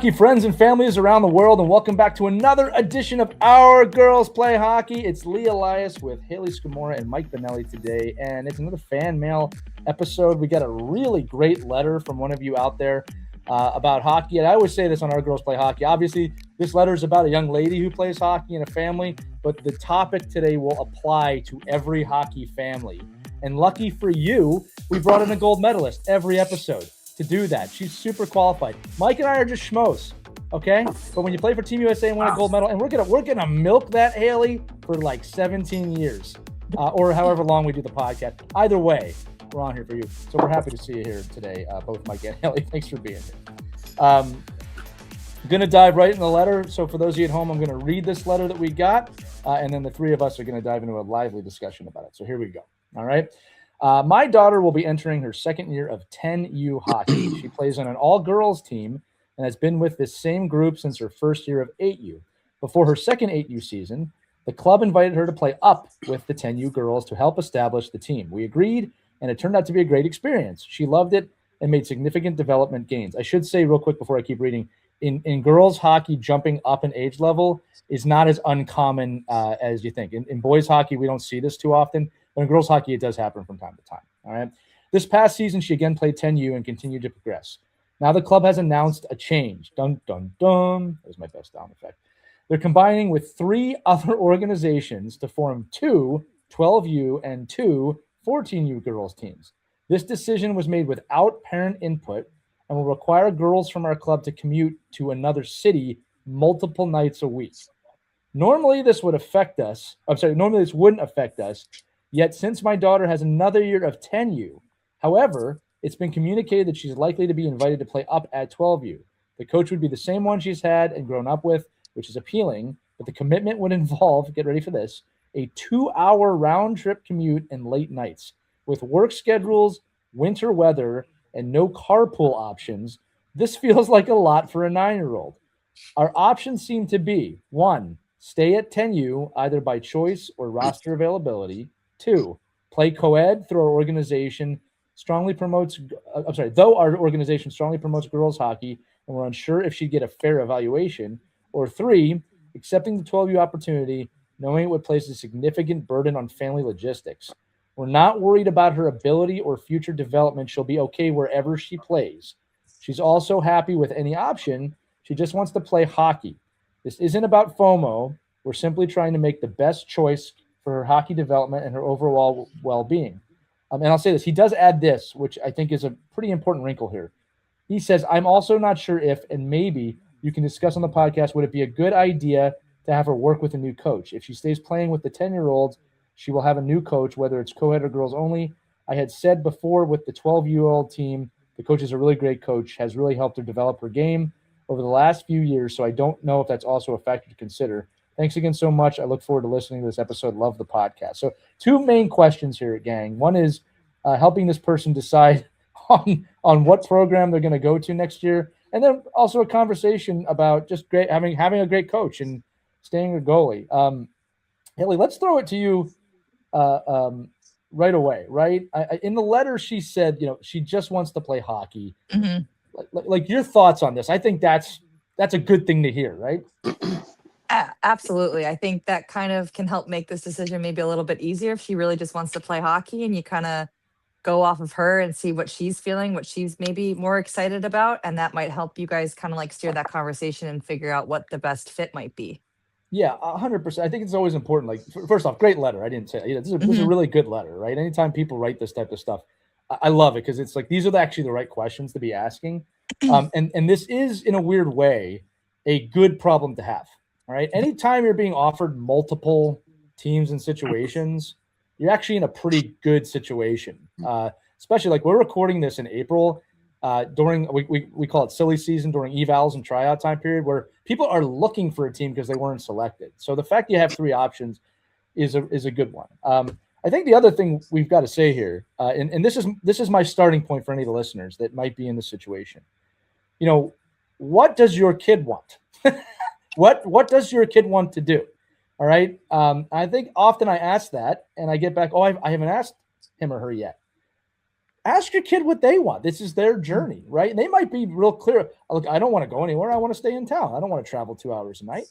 hockey friends and families around the world, and welcome back to another edition of Our Girls Play Hockey. It's Lee Elias with Haley Scamurra and Mike Benelli today, and it's another fan mail episode. We got a really great letter from one of you out there about hockey, and I always say this on Our Girls Play Hockey. Obviously, this letter is about a young lady who plays hockey in a family, but the topic today will apply to every hockey family. And lucky for you, we brought in a gold medalist every episode to do that. She's super qualified. Mike and I are just schmoes, okay? But when you play for Team USA and win a gold medal, and we're gonna milk that, Haley, for like 17 years, or however long we do the podcast. Either way, we're on here for you. So we're happy to see you here today, both Mike and Haley. Thanks for being here. I'm gonna dive right in the letter. So for those of you at home, I'm gonna read this letter that we got, and then the three of us are gonna dive into a lively discussion about it. So here we go. All right. My daughter will be entering her second year of 10U hockey. She plays on an all-girls team and has been with this same group since her first year of 8U. Before her second 8U season, the club invited her to play up with the 10U girls to help establish the team. We agreed, and it turned out to be a great experience. She loved it and made significant development gains. I should say real quick before I keep reading, in girls hockey, jumping up in age level is not as uncommon as you think. In boys hockey, we don't see this too often. But in girls hockey, it does happen from time to time. All right. This past season, she again played 10U and continued to progress. Now the club has announced a change. Dun, dun, dun. That was my best sound effect. They're combining with 3 other organizations to form 2 12U and 2 14U girls teams. This decision was made without parent input and will require girls from our club to commute to another city multiple nights a week. Normally, this wouldn't affect us. Yet, since my daughter has another year of 10U, however, it's been communicated that she's likely to be invited to play up at 12U. The coach would be the same one she's had and grown up with, which is appealing, but the commitment would involve, get ready for this, a 2-hour round-trip commute and late nights. With work schedules, winter weather, and no carpool options, this feels like a lot for a 9-year-old. Our options seem to be, 1, stay at 10U, either by choice or roster availability. 2, play co-ed through our organization though our organization strongly promotes girls hockey and we're unsure if she'd get a fair evaluation. Or 3, accepting the 12U opportunity, knowing it would place a significant burden on family logistics. We're not worried about her ability or future development. She'll be okay wherever she plays. She's also happy with any option. She just wants to play hockey. This isn't about FOMO. We're simply trying to make the best choice for her hockey development and her overall well-being. And I'll say this. He does add this, which I think is a pretty important wrinkle here. He says, I'm also not sure if, and maybe you can discuss on the podcast, would it be a good idea to have her work with a new coach? If she stays playing with the 10-year-olds, she will have a new coach, whether it's co-ed or girls only. I had said before with the 12-year-old team, the coach is a really great coach, has really helped her develop her game over the last few years, so I don't know if that's also a factor to consider. Thanks again so much. I look forward to listening to this episode. Love the podcast. So 2 main questions here, gang. One is helping this person decide on what program they're going to go to next year. And then also a conversation about just having a great coach and staying a goalie. Haley, let's throw it to you right away, right? In the letter, she said, she just wants to play hockey. Mm-hmm. Like your thoughts on this? I think that's a good thing to hear, right? Absolutely. I think that kind of can help make this decision maybe a little bit easier if she really just wants to play hockey and you kind of go off of her and see what she's feeling, what she's maybe more excited about. And that might help you guys kind of like steer that conversation and figure out what the best fit might be. Yeah, 100%. I think it's always important. Like, first off, great letter. I didn't say this is a really good letter, right? Anytime people write this type of stuff, I love it because it's like these are actually the right questions to be asking. And this is, in a weird way, a good problem to have. All right. Anytime you're being offered multiple teams and situations, you're actually in a pretty good situation. Especially like we're recording this in April during we call it silly season during evals and tryout time period where people are looking for a team because they weren't selected. So the fact you have 3 options is a good one. I think the other thing we've got to say here, and this is my starting point for any of the listeners that might be in this situation. What does your kid want? What does your kid want to do? All right. I think often I ask that and I get back, I haven't asked him or her yet. ask your kid what they want. This is their journey, right? And they might be real clear. Look, I don't want to go anywhere. I want to stay in town. I don't want to travel 2 hours a night.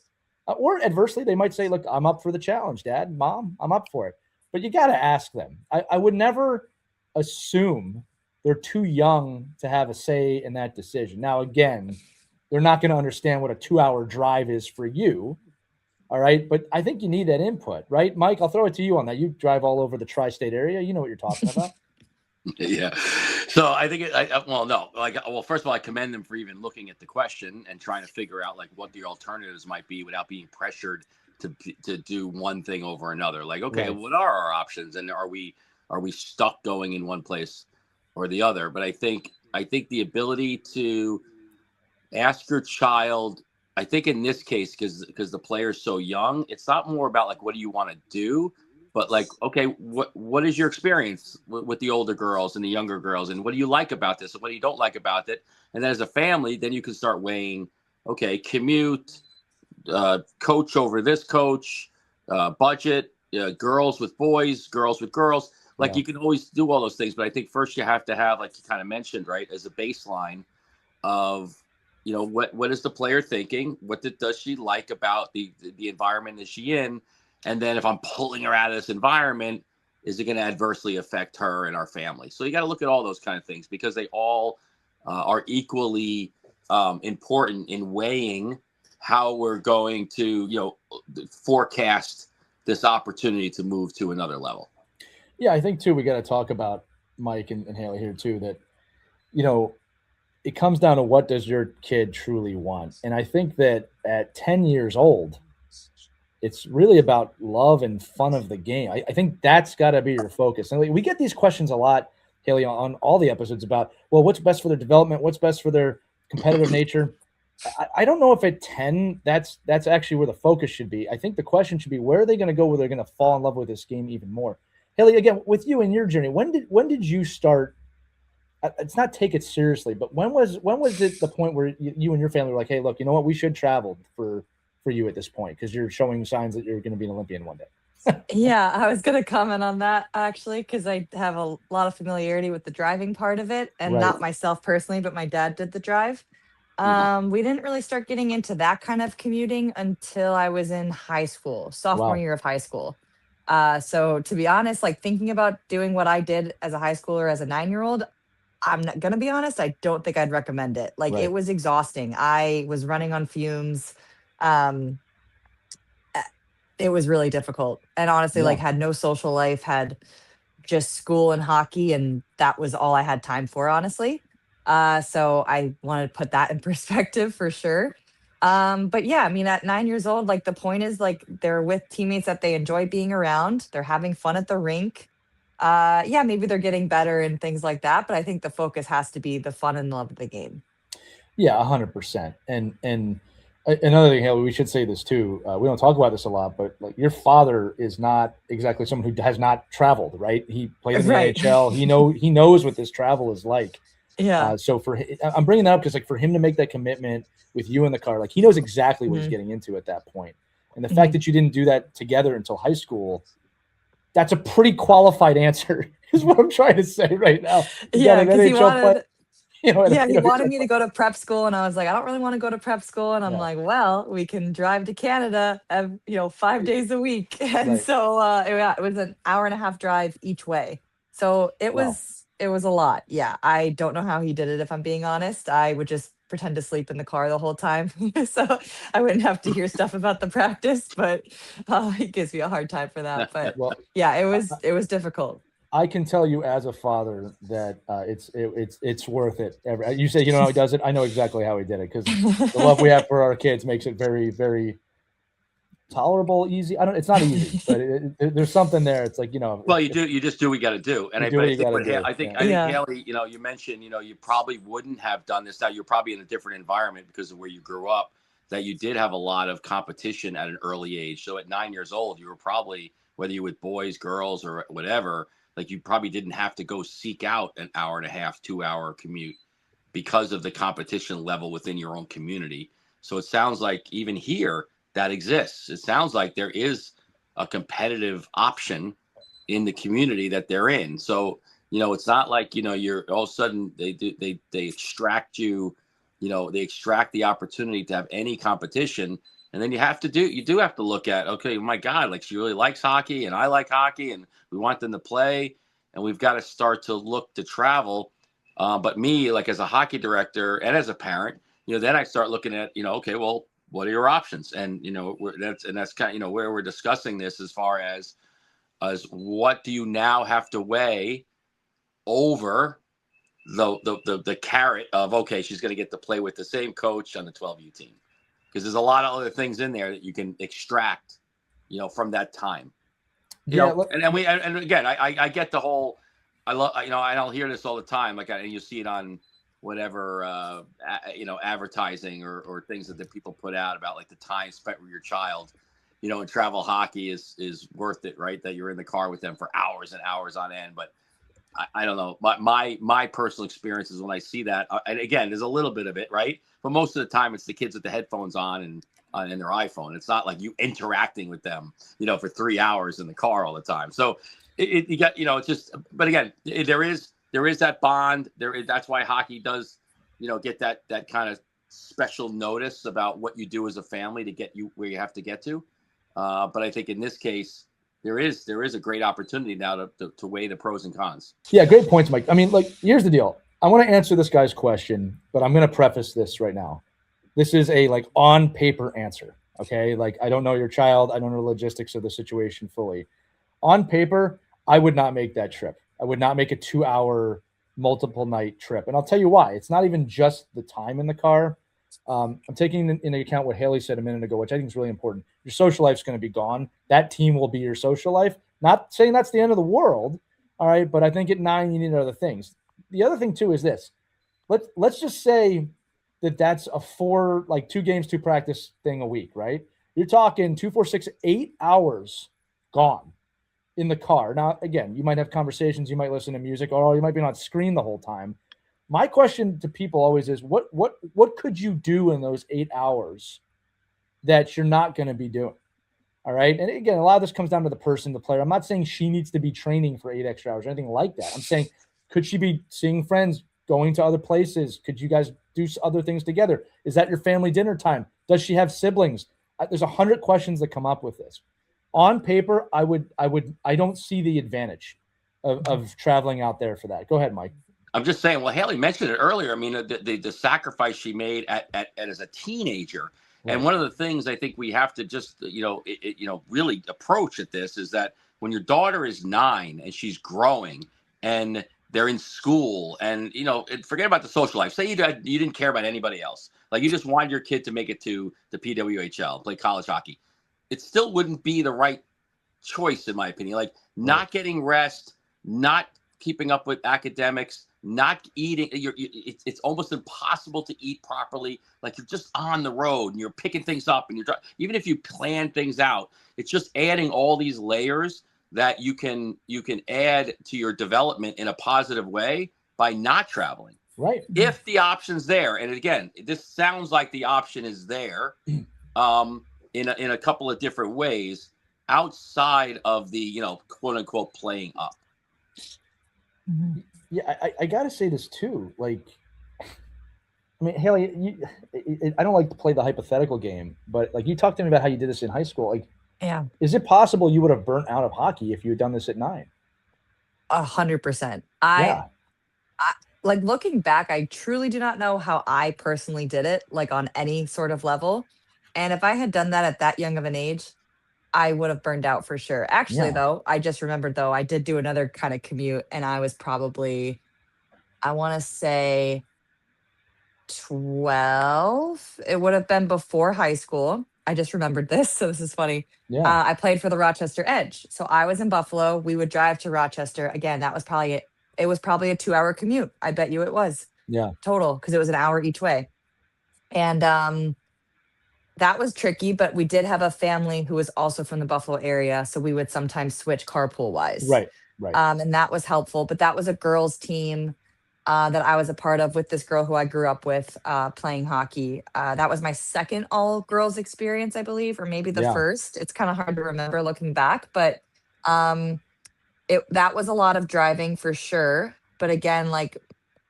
Or adversely, they might say, look, I'm up for the challenge, Dad, Mom, I'm up for it. But you got to ask them. I would never assume they're too young to have a say in that decision. Now, again, they're not going to understand what a 2-hour drive is for you. All right. But I think you need that input, right? Mike, I'll throw it to you on that. You drive all over the tri-state area. You know what you're talking about. Yeah. So I think first of all, I commend them for even looking at the question and trying to figure out like what the alternatives might be without being pressured to do one thing over another. Like, okay, Right. What are our options? And are we stuck going in one place or the other? But I think the ability to ask your child, I think in this case, because the player's so young, it's not more about like, what do you want to do? But like, okay, what is your experience with the older girls and the younger girls? And what do you like about this? And what do you don't like about it? And then as a family, then you can start weighing, okay, commute, coach over this coach, budget, girls with boys, girls with girls. Like You can always do all those things. But I think first you have to have, like you kind of mentioned, right, as a baseline of, what is the player thinking? What does she like about the environment is she in? And then if I'm pulling her out of this environment, is it going to adversely affect her and our family? So you got to look at all those kind of things because they all are equally important in weighing how we're going to, forecast this opportunity to move to another level. Yeah, I think too, we got to talk about Mike and Hayley here too, that, it comes down to what does your kid truly want? And I think that at 10 years old, it's really about love and fun of the game. I think that's got to be your focus. And we get these questions a lot, Hayley, on all the episodes about, well, what's best for their development? What's best for their competitive nature? I don't know if at 10, that's actually where the focus should be. I think the question should be, where are they going to go where they're going to fall in love with this game even more? Hayley, again, with you and your journey, when did you start? It's not take it seriously, but when was it the point where you and your family were like, hey, look, you know what? We should travel for you at this point because you're showing signs that you're going to be an Olympian one day. Yeah, I was going to comment on that actually, because I have a lot of familiarity with the driving part of it, and Right. not myself personally, but my dad did the drive. We didn't really start getting into that kind of commuting until I was in high school, sophomore Wow. year of high school. So to be honest, like thinking about doing what I did as a high schooler, as a 9-year-old, I'm not gonna be honest, I don't think I'd recommend it. Like Right. it was exhausting. I was running on fumes. Um, it was really difficult. And honestly, like Yeah. had no social life, had just school and hockey, and that was all I had time for, honestly. So I wanted to put that in perspective for sure. But yeah, I mean, at 9 years old, like the point is like they're with teammates that they enjoy being around. They're having fun at the rink. Yeah, maybe they're getting better and things like that, but I think the focus has to be the fun and love of the game. Yeah, 100%. And another thing, Haley, we should say this too. We don't talk about this a lot, but like your father is not exactly someone who has not traveled, right? He played in the Right. NHL. He knows what this travel is like. Yeah. So I'm bringing that up because like for him to make that commitment with you in the car, like he knows exactly what he's Mhm. getting into at that point. And the fact that you didn't do that together until high school, that's a pretty qualified answer, is what I'm trying to say right now. You got Yeah, an because he NHL player, wanted and he he's wanted like, me to go to prep school, and I was like, "I don't really wanna go to prep school," and I'm yeah, like, "Well, we can drive to Canada, 5 days a week," and right. so, it was an hour and a half drive each way. So, Wow. it was a lot, yeah. I don't know how he did it, if I'm being honest. I would just pretend to sleep in the car the whole time, so I wouldn't have to hear stuff about the practice, but, he gives me a hard time for that, but, Well, yeah, it was difficult. I can tell you as a father that it's worth it. You say you know how he does it. I know exactly how he did it because the love we have for our kids makes it very, very tolerable, easy. I don't. It's not easy, but there's something there. It's like Well, you just do what you got to do. And you do what you got to what do. I think Yeah. I think Yeah. Haley, you mentioned, you probably wouldn't have done this. Now you're probably in a different environment because of where you grew up. That you did have a lot of competition at an early age. So at 9 years old, you were probably, whether you were with boys, girls, or whatever, like you probably didn't have to go seek out an hour and a half, 2 hour commute because of the competition level within your own community. So it sounds like even here that exists. It sounds like there is a competitive option in the community that they're in. So It's not like, you're all of a sudden they extract you, they extract the opportunity to have any competition. And then you do have to look at, okay, my God, like she really likes hockey and I like hockey and we want them to play. And we've got to start to look to travel. But me, like as a hockey director and as a parent, then I start looking at, okay, well, what are your options? And, that's kind of, where we're discussing this as far as what do you now have to weigh over the carrot of, okay, she's going to get to play with the same coach on the 12U team, because there's a lot of other things in there that you can extract, from that time. And again, I get the whole, I love, I don't hear this all the time, like, and you see it on whatever, advertising or things that the people put out about like the time spent with your child, and travel hockey is worth it, right? That you're in the car with them for hours and hours on end. But I don't know. My personal experience is when I see that, and again, there's a little bit of it, right? But most of the time, it's the kids with the headphones on and their iPhone. It's not like you interacting with them, for 3 hours in the car all the time. So you got, it's just. But again, there is that bond. That's why hockey does, get that kind of special notice about what you do as a family to get you where you have to get to. But I think in this case, there is a great opportunity now to weigh the pros and cons. Yeah, great points, Mike. I mean, like, here's the deal. I want to answer this guy's question, but I'm going to preface this right now. This is a like on paper answer. Okay. Like, I don't know your child. I don't know the logistics of the situation fully. On paper, I would not make that trip. I would not make a 2-hour multiple night trip. And I'll tell you why. It's not even just the time in the car. I'm taking into account what Hayley said a minute ago, which I think is really important. Your social life's going to be gone. That team will be your social life. Not saying that's the end of the world. All right. But I think at 9, you need other things. The other thing too is this. Let's just say that's a 2 games, 2 practice thing a week, right? You're talking 2, 4, 6, 8 hours gone in the car. Now, again, you might have conversations, you might listen to music, or you might be on screen the whole time. My question to people always is, what could you do in those 8 hours that you're not going to be doing? All right. And again, a lot of this comes down to the person, the player. I'm not saying she needs to be training for 8 extra hours or anything like that. I'm saying, could she be seeing friends, going to other places? Could you guys do other things together? Is that your family dinner time? Does she have siblings? There's 100 questions that come up with this. On paper, I don't see the advantage of traveling out there for that. Go ahead, Mike. I'm just saying, well, Hayley mentioned it earlier. I mean, the sacrifice she made as a teenager. Right. And one of the things I think we have to just, really approach at this is that when your daughter is 9 and she's growing and they're in school and, forget about the social life. Say you didn't care about anybody else. Like you just wanted your kid to make it to the PWHL, play college hockey. It still wouldn't be the right choice, in my opinion. Like not getting rest, not keeping up with academics, not eating. It's almost impossible to eat properly. Like you're just on the road and you're picking things up and even if you plan things out, it's just adding all these layers that you can add to your development in a positive way by not traveling. Right. If the option's there. And again, this sounds like the option is there in a couple of different ways outside of the, quote unquote, playing up. Yeah, I got to say this too. Like, I mean, Hayley, I don't like to play the hypothetical game, but like you talked to me about how you did this in high school. Like, yeah, is it possible you would have burnt out of hockey if you had done this at 9? 100%. I like looking back, I truly do not know how I personally did it, like on any sort of level. And if I had done that at that young of an age, I would have burned out for sure. Actually, though, I just remembered, I did do another kind of commute and I was probably, I want to say 12. It would have been before high school. I just remembered this, so this is funny. Yeah. I played for the Rochester Edge. So I was in Buffalo. We would drive to Rochester. Again, that was probably it. It was probably a 2-hour commute. I bet you it was. Yeah. Total, because it was an hour each way. And that was tricky, but we did have a family who was also from the Buffalo area. So we would sometimes switch carpool wise. Right. And that was helpful. But that was a girls' team that I was a part of with this girl who I grew up with playing hockey. That was my second all girls experience, I believe, or maybe the first. It's kind of hard to remember looking back, but that was a lot of driving for sure. But again, like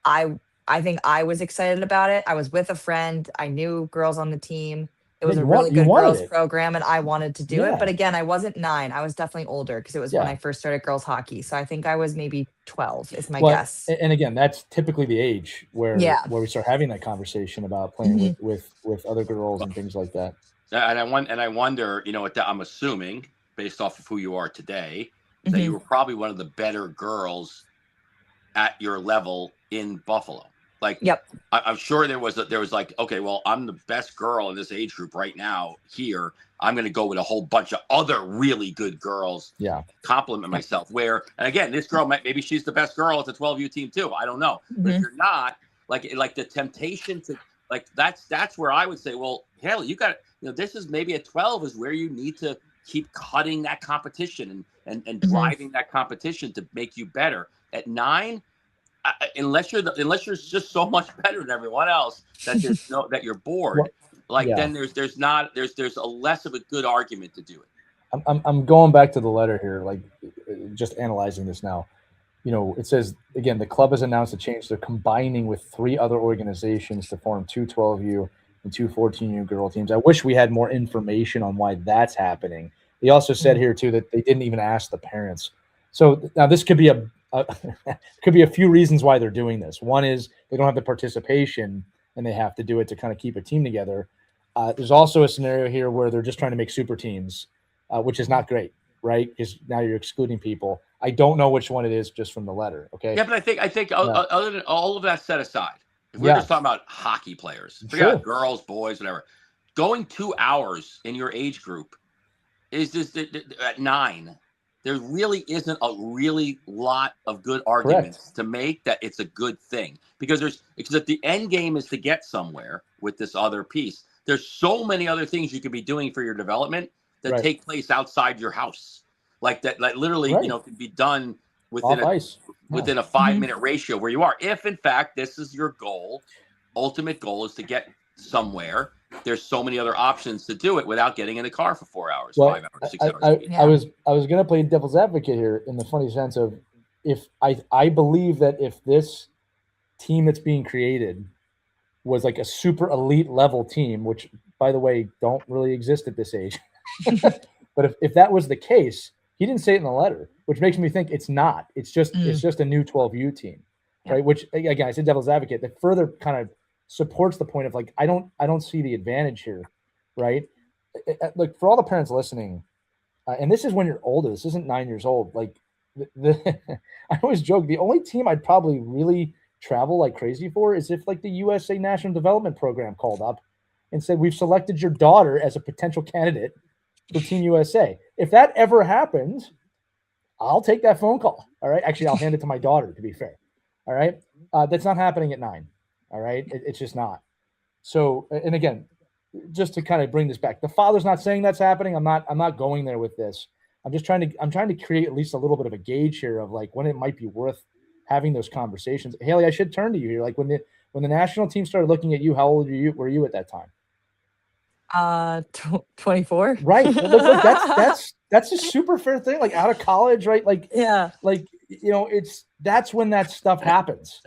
I I think I was excited about it. I was with a friend. I knew girls on the team. It Yeah, was a really you good wanted girls it. program and I wanted to do it. But Yeah. again, I wasn't 9. I was definitely older because it was when I first started girls hockey. So I think I was maybe 12 is my Well, guess. and again, that's typically the age where Yeah. we start having that conversation about playing with other girls and things like that. And I wonder, you know, I'm assuming based off of who you are today, that Mhm. you were probably one of the better girls at your level in Buffalo. Like, Yep. I'm sure there was like, okay, well, I'm the best girl in this age group right now here. I'm going to go with a whole bunch of other really good girls. Yeah. Compliment myself. Where, and again, this girl maybe she's the best girl at the 12U team too. I don't know. But if you're not, like the temptation to, like, that's where I would say, well, Haley, you got, you know, this is maybe at 12 is where you need to keep cutting that competition and driving that competition to make you better. At 9, unless you're just so much better than everyone else that that you're bored, then there's a less of a good argument to do it. I'm going back to the letter here, like just analyzing this now. You know, it says again, the club has announced a change. They're combining with 3 other organizations to form 2 12U and 2 14U girl teams. I wish we had more information on why that's happening. They also said here too that they didn't even ask the parents. So now this could be could be a few reasons why they're doing this. One is they don't have the participation and they have to do it to kind of keep a team together. There's also a scenario here where they're just trying to make super teams, which is not great, right? Because now you're excluding people. I don't know which one it is just from the letter. Okay. Yeah, but I think other than all of that set aside, if we're just talking about hockey players, forget girls, boys, whatever, going 2 hours in your age group is just at 9. There really isn't a really lot of good arguments to make that it's a good thing because if the end game is to get somewhere with this other piece, there's so many other things you could be doing for your development that take place outside your house, like literally, you know, can be done within a 5-minute ratio where you are. If in fact this is your goal, ultimate goal is to get somewhere. There's so many other options to do it without getting in the car for 4 hours, 5 hours, 6 hours. I was going to play devil's advocate here in the funny sense of if I believe that if this team that's being created was like a super elite level team, which by the way don't really exist at this age, but if that was the case, he didn't say it in the letter, which makes me think it's not. It's just a new 12U team, right? Which again, I said devil's advocate that further kind of supports the point of like I don't see the advantage here, right? Like for all the parents listening, and this is when you're older. This isn't 9 years old. Like I always joke the only team I'd probably really travel like crazy for is if like the USA National Development Program called up and said we've selected your daughter as a potential candidate for Team USA. If that ever happens, I'll take that phone call. All right. Actually, I'll hand it to my daughter, to be fair. All right. That's not happening at 9. All right. It's just not. So, and again, just to kind of bring this back, the father's not saying that's happening. I'm not going there with this. I'm trying to create at least a little bit of a gauge here of like when it might be worth having those conversations. Haley, I should turn to you here. Like when the national team started looking at you, how old were you at that time? 24. Right. Look, that's a super fair thing. Like out of college, right? Like, like, you know, that's when that stuff happens.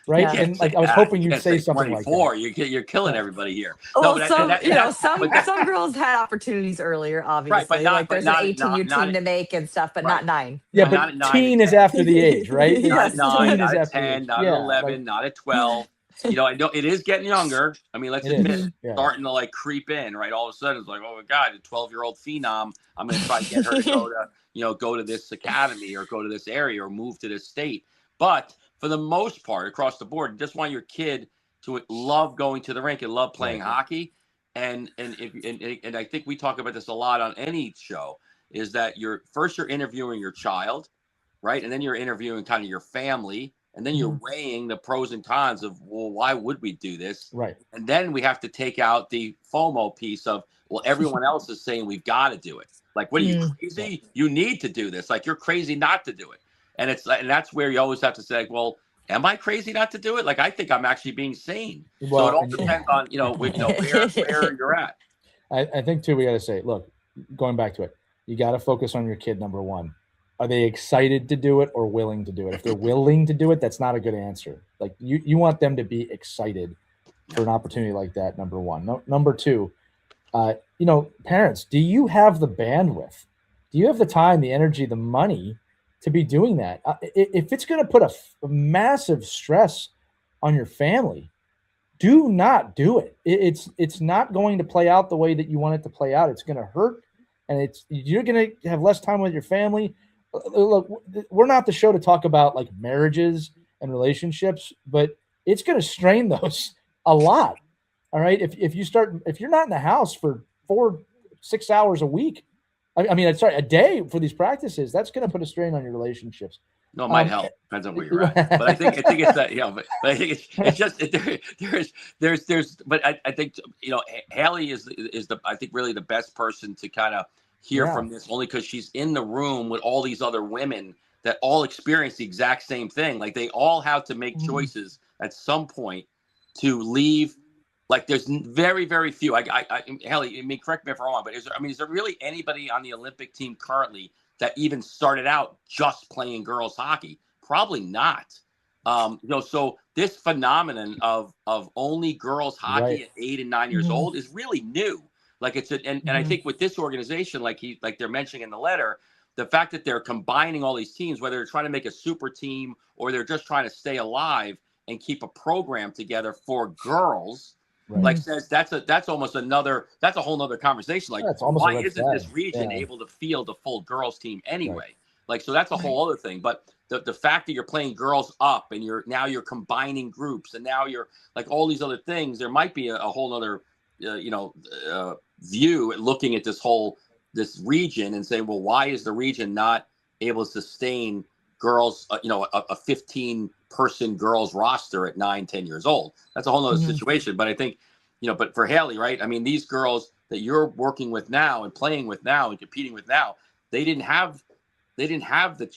Right. Yeah. And like, I was hoping you'd say something like that. You're killing everybody here. Well, some girls had opportunities earlier, obviously. Right, but like there's an 18U team to make and stuff, but not 9. Yeah, but teen is after the age, right? Not at 9, not at 10, not at 11, not at 12. You know, I know it is getting younger. I mean, let's admit, starting to like creep in, right? All of a sudden, it's like, oh my God, a 12-year-old phenom. I'm going to try to get her to go to this academy or go to this area or move to this state. But for the most part, across the board, you just want your kid to love going to the rink and love playing hockey. And I think we talk about this a lot on any show. Is that you're interviewing your child, right? And then you're interviewing kind of your family. And then you're weighing the pros and cons of, well, why would we do this? Right. And then we have to take out the FOMO piece of, well, everyone else is saying we've got to do it. Like, what are you crazy? You need to do this. Like, you're crazy not to do it. And that's where you always have to say, well, am I crazy not to do it? Like, I think I'm actually being sane. Well, so it all depends on, where you're at. I think too, we got to say, look, going back to it, you got to focus on your kid, number one. are they excited to do it or willing to do it? If they're willing to do it, that's not a good answer. Like you want them to be excited for an opportunity like that. Number one. No, number two, parents, do you have the bandwidth? Do you have the time, the energy, the money to be doing that? If it's going to put a massive stress on your family, do not do it. It's not going to play out the way that you want it to play out. It's going to hurt, and you're going to have less time with your family. Look, we're not the show to talk about like marriages and relationships, but it's going to strain those a lot. All right. If you're not in the house for 4-6 hours a week, a day for these practices, that's going to put a strain on your relationships. No, it might help. Depends on where you're at. But I think it's that, but I think it's just but I think, Hayley is I think really the best person to kind of hear from this, only because she's in the room with all these other women that all experience the exact same thing. Like they all have to make choices at some point to leave. Like there's very, very few. Hayley, correct me if I'm wrong, but is there really anybody on the Olympic team currently that even started out just playing girls hockey? Probably not. So this phenomenon of only girls hockey at 8 and 9 years old is really new. Like and I think with this organization, like they're mentioning in the letter, the fact that they're combining all these teams, whether they're trying to make a super team or they're just trying to stay alive and keep a program together for girls. Right. Like says that's a whole nother conversation. Like why isn't this region able to field a full girls team anyway? Right. Like so that's a whole other thing. But the fact that you're playing girls up and you're combining groups and now you're like all these other things, there might be a whole other view at looking at this region and saying, well, why is the region not able to sustain girls, a 15-person girls roster at 9-10 years old? That's a whole other situation. But I think, but for Hayley, right? I mean, these girls that you're working with now and playing with now and competing with now, they didn't have the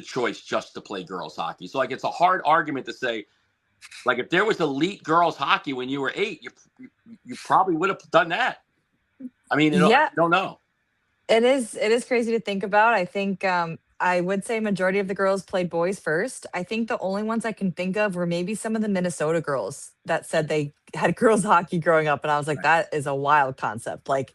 choice just to play girls hockey. So like, it's a hard argument to say, like, if there was elite girls hockey when you were 8, you probably would have done that. I mean, I don't know. It is crazy to think about. I think I would say majority of the girls played boys first. I think the only ones I can think of were maybe some of the Minnesota girls that said they had girls hockey growing up. And I was like, that is a wild concept. Like,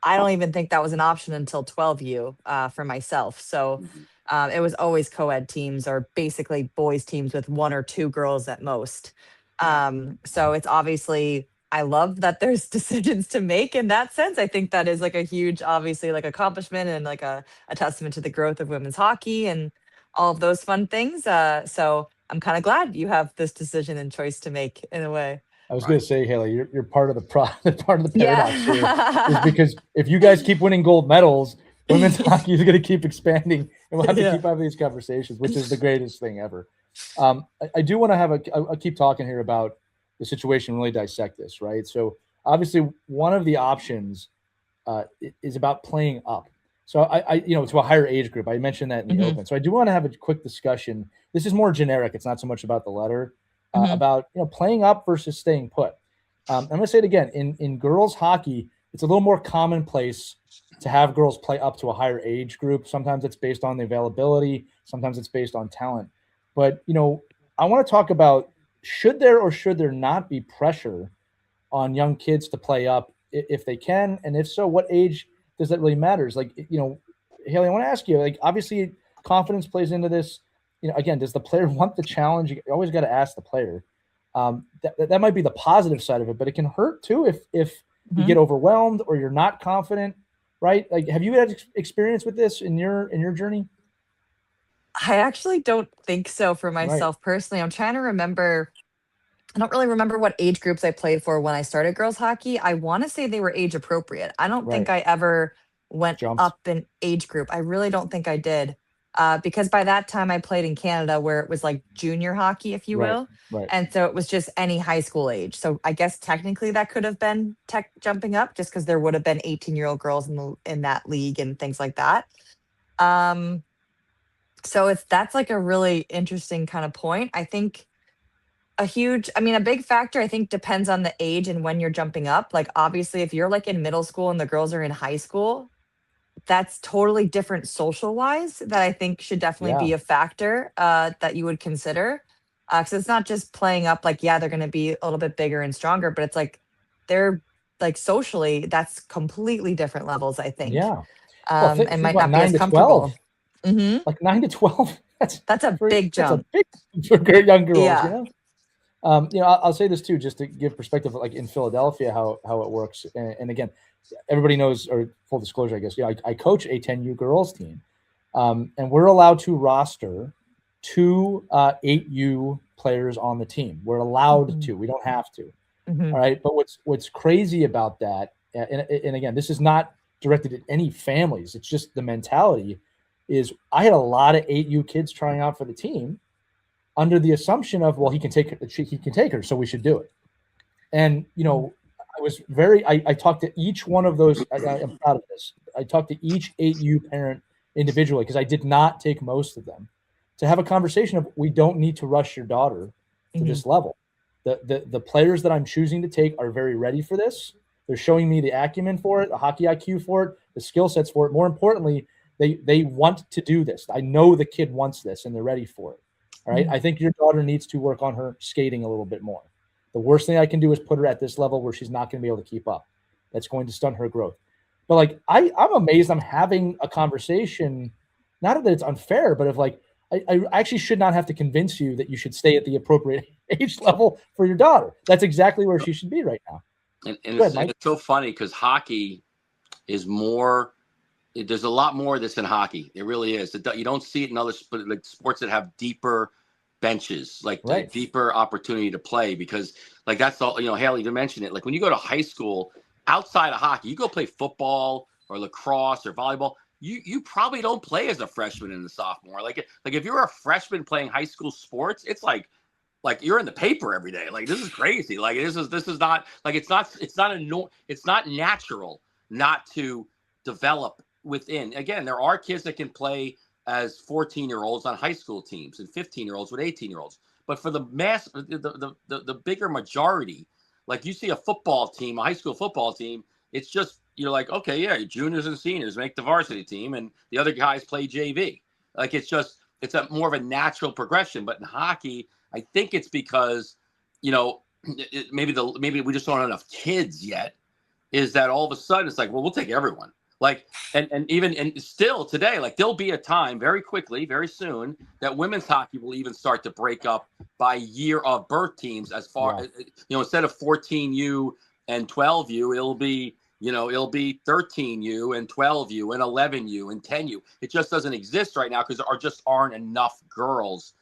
I don't even think that was an option until 12U for myself. So it was always co-ed teams or basically boys teams with 1 or 2 girls at most. So it's obviously, I love that there's decisions to make in that sense. I think that is like a huge, obviously, like accomplishment and like a testament to the growth of women's hockey and all of those fun things. So I'm kind of glad you have this decision and choice to make in a way. I was going to say, Hayley, you're part of the part of the paradox here, is because if you guys keep winning gold medals, women's hockey is going to keep expanding, and we'll have to keep having these conversations, which is the greatest thing ever. I do want to have I'll keep talking here about the situation, really dissect this, right? So obviously one of the options is about playing up. So I to a higher age group. I mentioned that in the open. So I do want to have a quick discussion. This is more generic. It's not so much about the letter, about playing up versus staying put. I'm going to say it again. In girls hockey, it's a little more commonplace to have girls play up to a higher age group. Sometimes it's based on the availability. Sometimes it's based on talent. But, I want to talk about, should there or should there not be pressure on young kids to play up if they can? And if so, what age does that really matter? Like, Hayley, I want to ask you, like, obviously confidence plays into this. Again, does the player want the challenge? You always got to ask the player. That might be the positive side of it, but it can hurt too if you get overwhelmed or you're not confident, right? Like, have you had experience with this in your journey? I actually don't think so for myself personally. I'm trying to remember. I don't really remember what age groups I played for when I started girls hockey. I want to say they were age appropriate. I don't think I ever went up in age group. I really don't think I did. Because by that time I played in Canada where it was like junior hockey, if you will. Right. And so it was just any high school age. So I guess technically that could have been jumping up just because there would have been 18-year-old girls in that league and things like that. So that's like a really interesting kind of point. I think a big factor, I think, depends on the age and when you're jumping up. Like, obviously, if you're like in middle school and the girls are in high school, that's totally different social wise that I think should definitely be a factor that you would consider. Because it's not just playing up like, yeah, they're going to be a little bit bigger and stronger, but it's like they're like socially, that's completely different levels, I think, Yeah. Well, and think might about not be as 9 to comfortable. 12. Like 9 to 12. That's a big jump. For young girls, Yeah. you know. I'll say this too, just to give perspective, like in Philadelphia, how it works. And again, everybody knows, or full disclosure, I guess, I coach a 10U girls team, and we're allowed to roster 2 8U players on the team. We're allowed to. We don't have to. All right. But what's crazy about that, and again, this is not directed at any families. It's just the mentality is I had a lot of 8U kids trying out for the team under the assumption of, well, he can take her, so we should do it. And, I was I talked to each one of those. I am proud of this. I talked to each 8U parent individually because I did not take most of them to have a conversation of, we don't need to rush your daughter to this level. The players that I'm choosing to take are very ready for this. They're showing me the acumen for it, the hockey IQ for it, the skill sets for it. More importantly, they want to do this. I know the kid wants this and they're ready for it. All right. I think your daughter needs to work on her skating a little bit more. The worst thing I can do is put her at this level where she's not going to be able to keep up. That's going to stunt her growth. But like, I'm amazed I'm having a conversation, not that it's unfair, but of like, I actually should not have to convince you that you should stay at the appropriate age level for your daughter. That's exactly where she should be right now. And it's so funny because hockey is more. There's a lot more of this in hockey. It really is. You don't see it in other like sports that have deeper benches, like deeper opportunity to play, because like that's all. Hayley, you mentioned it. Like when you go to high school, outside of hockey, you go play football or lacrosse or volleyball. You probably don't play as a freshman and a sophomore. Like if you're a freshman playing high school sports, it's like you're in the paper every day. Like this is crazy. Like this is not like it's not natural not to develop within. Again, there are kids that can play as 14-year-olds on high school teams and 15-year-olds with 18-year-olds. But for the the bigger majority, like you see a football team, a high school football team, it's just, you're like, okay, yeah, juniors and seniors make the varsity team and the other guys play JV. Like it's a more of a natural progression. But in hockey, I think it's because, maybe we just don't have enough kids yet, is that all of a sudden it's like, well, we'll take everyone. Like, and still today, like there'll be a time very quickly, very soon, that women's hockey will even start to break up by year of birth teams. As far as, instead of 14U and 12U, it'll be 13U and 12U and 11U and 10U. It just doesn't exist right now because there just aren't enough girls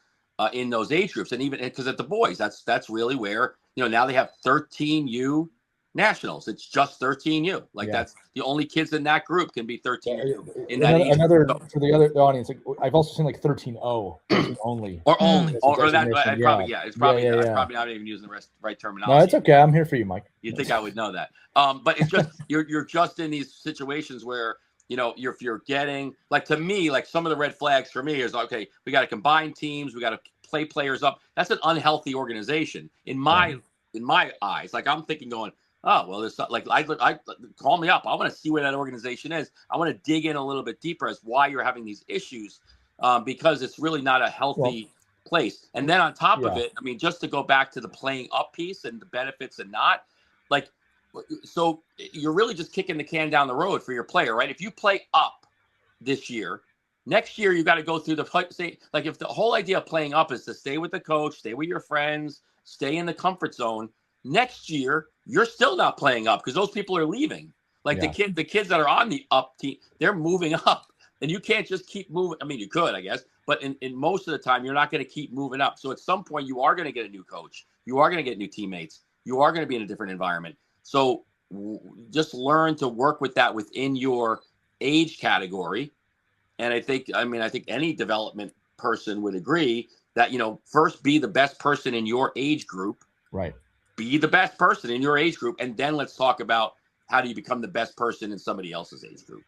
in those age groups. And even because at the boys, that's really where, now they have 13U nationals. It's just 13U. Like that's the only kids in that group can be 13U in that age group. For the other audience, like, I've also seen like 13O, 13 only. Or only. Or that it's probably probably not even using the right terminology. No, it's okay. I'm here for you, Mike. You'd think I would know that. But it's just you're just in these situations where if you're getting, like, to me, like some of the red flags for me is, okay, we got to combine teams, we got to play players up. That's an unhealthy organization in my eyes. Like I'm thinking going, oh, well, there's like, I call me up. I want to see where that organization is. I want to dig in a little bit deeper as why you're having these issues, because it's really not a healthy place. And then on top of it, I mean, just to go back to the playing up piece and the benefits and not, like, so you're really just kicking the can down the road for your player, right? If you play up this year, next year you got to go through like if the whole idea of playing up is to stay with the coach, stay with your friends, stay in the comfort zone, next year you're still not playing up because those people are leaving. Like the kids that are on the up team, they're moving up, and you can't just keep moving. I mean, you could, I guess, but in most of the time, you're not going to keep moving up. So at some point, you are going to get a new coach. You are going to get new teammates. You are going to be in a different environment. So just learn to work with that within your age category. And I think any development person would agree that, first be the best person in your age group. Right. Be the best person in your age group. And then let's talk about how do you become the best person in somebody else's age group.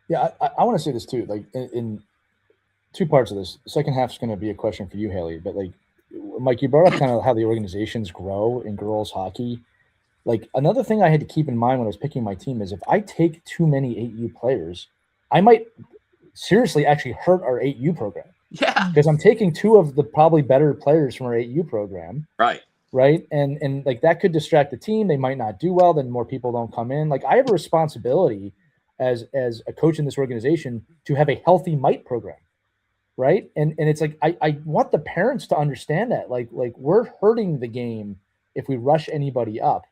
Yeah, I want to say this too, like in two parts of this. The second half is going to be a question for you, Hayley. But like, Mike, you brought up kind of how the organizations grow in girls hockey. like another thing I had to keep in mind when I was picking my team is if I take too many 8U players, I might seriously actually hurt our 8U program. Yeah. Because I'm taking two of the probably better players from our 8U program. Right. Right. And like that could distract the team. They might not do well. Then more people don't come in. Like I have a responsibility as a coach in this organization to have a healthy mite program. Right. And it's like I want the parents to understand that like we're hurting the game if we rush anybody up.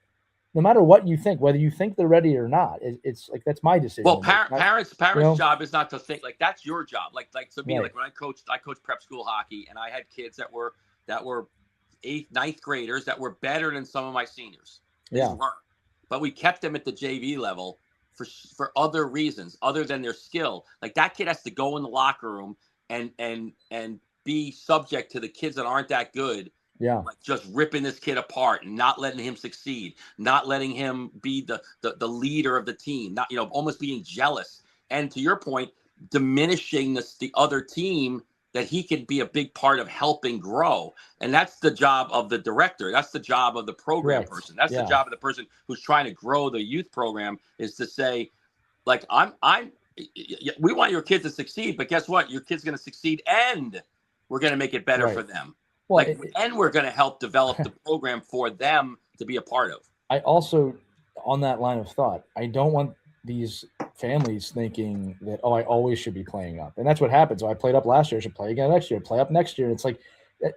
No matter what you think, whether you think they're ready or not, it's like that's my decision. Well, parents' job is not to think like that's your job. Like to me, like when I coached prep school hockey, and I had kids that were 8th, 9th graders that were better than some of my seniors. They weren't, but we kept them at the JV level for other reasons other than their skill. Like that kid has to go in the locker room and be subject to the kids that aren't that good. Yeah. Like just ripping this kid apart and not letting him succeed, not letting him be the leader of the team, not, almost being jealous. And to your point, diminishing the other team that he can be a big part of helping grow. And that's the job of the director. That's the job of the program person. That's the job of the person who's trying to grow the youth program, is to say, like, we want your kids to succeed, but guess what? Your kid's going to succeed and we're going to make it better for them. Well, and we're going to help develop the program for them to be a part of. I also, on that line of thought, I don't want these families thinking that, I always should be playing up. And that's what happens. So I played up last year, I should play again next year, play up next year. It's like,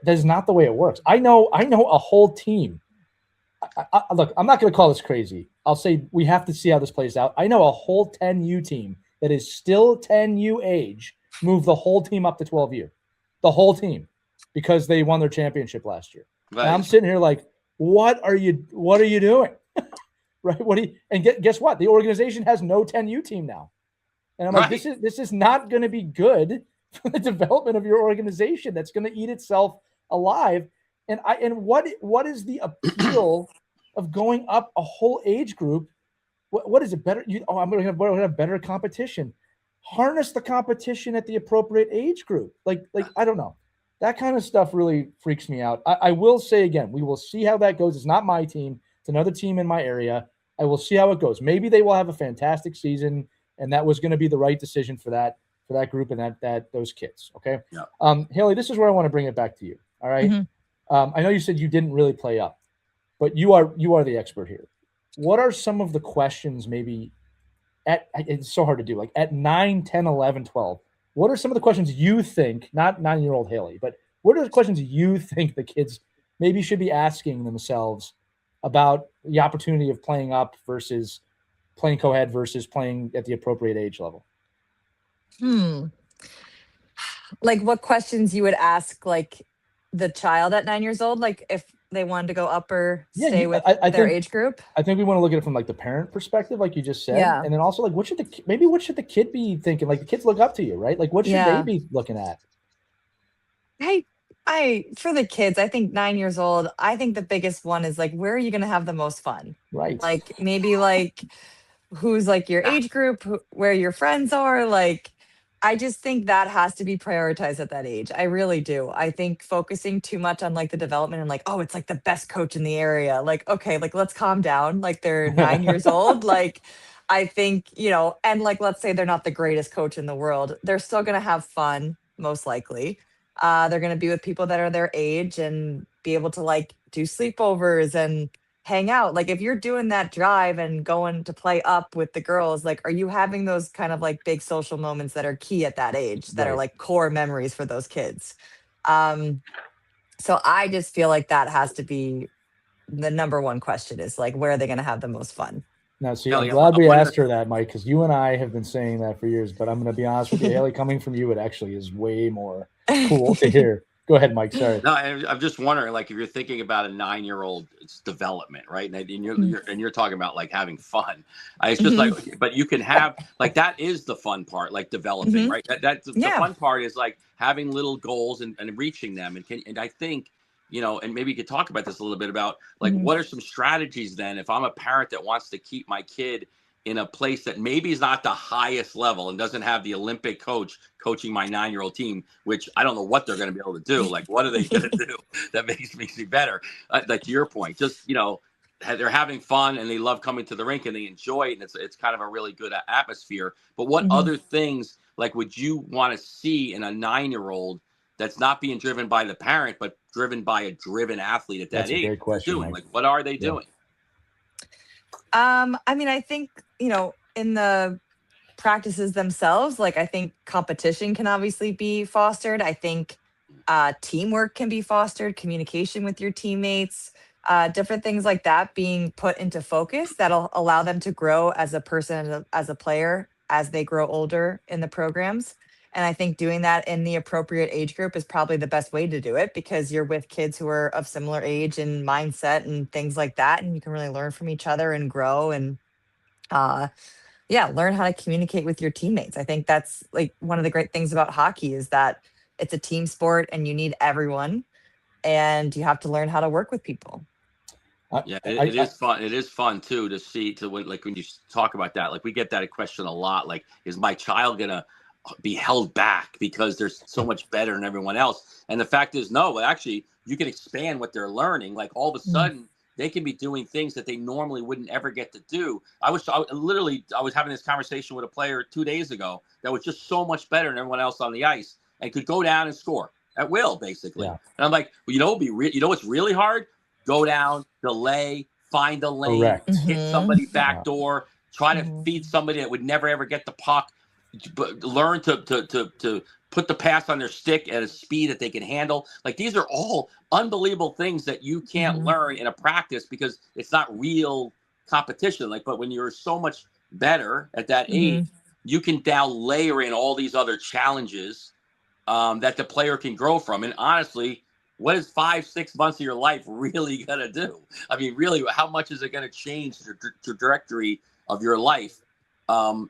that's not the way it works. I know a whole team. Look, I'm not going to call this crazy. I'll say we have to see how this plays out. I know a whole 10U team that is still 10U age move the whole team up to 12U. The whole team. Because they won their championship last year. Right. And I'm sitting here like, what are you doing? Right? Guess what? The organization has no 10U team now. And I'm like, this is not going to be good for the development of your organization. That's going to eat itself alive. And what is the appeal of going up a whole age group? What is it better? I'm going to have better competition. Harness the competition at the appropriate age group. Like I don't know. That kind of stuff really freaks me out. I will say again, we will see how that goes. It's not my team. It's another team in my area. I will see how it goes. Maybe they will have a fantastic season, and that was going to be the right decision for that group and that those kids. Okay. Yeah. Hayley, this is where I want to bring it back to you. All right. Mm-hmm. I know you said you didn't really play up, but you are the expert here. What are some of the questions maybe it's so hard to do, like at 9, 10, 11, 12, what are some of the questions you think, not 9-year-old Hayley, but what are the questions you think the kids maybe should be asking themselves about the opportunity of playing up versus playing co-ed versus playing at the appropriate age level? Like what questions you would ask like the child at 9 years old, like if they wanted to go up or stay with their age group? I think we want to look at it from like the parent perspective, like you just said. Yeah. And then also like what should the kid be thinking? Like the kids look up to you, right? Like what should they be looking at? I for the kids, I think 9 years old, I think the biggest one is like, where are you going to have the most fun? Right. Like maybe like who's like your age group, where your friends are. Like, I just think that has to be prioritized at that age. I really do. I think focusing too much on like the development and like, oh, it's like the best coach in the area. Like, okay, like let's calm down. Like they're 9 years old. Like, I think, and like, let's say they're not the greatest coach in the world. They're still going to have fun, most likely. They're going to be with people that are their age and be able to like do sleepovers and hang out. Like if you're doing that drive and going to play up with the girls, like are you having those kind of like big social moments that are key at that age that are like core memories for those kids? So I just feel like that has to be the number one question, is like, where are they going to have the most fun? Now, see, I'm glad we asked her that, Mike, because you and I have been saying that for years, but I'm going to be honest with you, Hayley, coming from you, it actually is way more cool to hear. Go ahead, Mike. Sorry. No, I'm just wondering, like, if you're thinking about a 9-year-old, it's development, right? And you're talking about like having fun. It's just like, but you can have like that is the fun part, like developing, right? That's the fun part is like having little goals and reaching them. And I think, and maybe you could talk about this a little bit about like what are some strategies then if I'm a parent that wants to keep my kid in a place that maybe is not the highest level and doesn't have the Olympic coach coaching my 9-year-old team, which I don't know what they're going to be able to do. Like, what are they going to do that makes me better? Like to your point, just, they're having fun and they love coming to the rink and they enjoy it, and it's kind of a really good atmosphere. But what Mhm. other things like would you want to see in a 9-year-old that's not being driven by the parent but driven by a driven athlete at that That's a age great question, doing? Mike. Like, what are they Yeah. doing? I mean, I think, in the practices themselves, like I think competition can obviously be fostered. I think teamwork can be fostered, communication with your teammates, different things like that being put into focus that'll allow them to grow as a person, as a player, as they grow older in the programs. And I think doing that in the appropriate age group is probably the best way to do it, because you're with kids who are of similar age and mindset and things like that. And you can really learn from each other and grow and, uh, yeah, learn how to communicate with your teammates. I think that's like one of the great things about hockey is that it's a team sport and you need everyone and you have to learn how to work with people. Yeah, it is fun. It is fun too to see when you talk about that. Like we get that question a lot. Like, is my child gonna be held back because they're so much better than everyone else? And the fact is, no. Actually, you can expand what they're learning. Like all of a Mhm. sudden, they can be doing things that they normally wouldn't ever get to do. I was having this conversation with a player 2 days ago that was just so much better than everyone else on the ice and could go down and score at will, basically. Yeah. And I'm like, well, what's really hard? Go down, delay, find a lane, Correct. hit Mhm. somebody Yeah. backdoor, try to Mhm. feed somebody that would never ever get the puck, but learn to put the pass on their stick at a speed that they can handle. Like these are all unbelievable things that you can't Mhm. learn in a practice because it's not real competition. Like, but when you're so much better at that age, Mhm. you can now layer in all these other challenges that the player can grow from. And honestly, what is 5-6 months of your life really going to do? I mean, really, how much is it going to change the trajectory of your life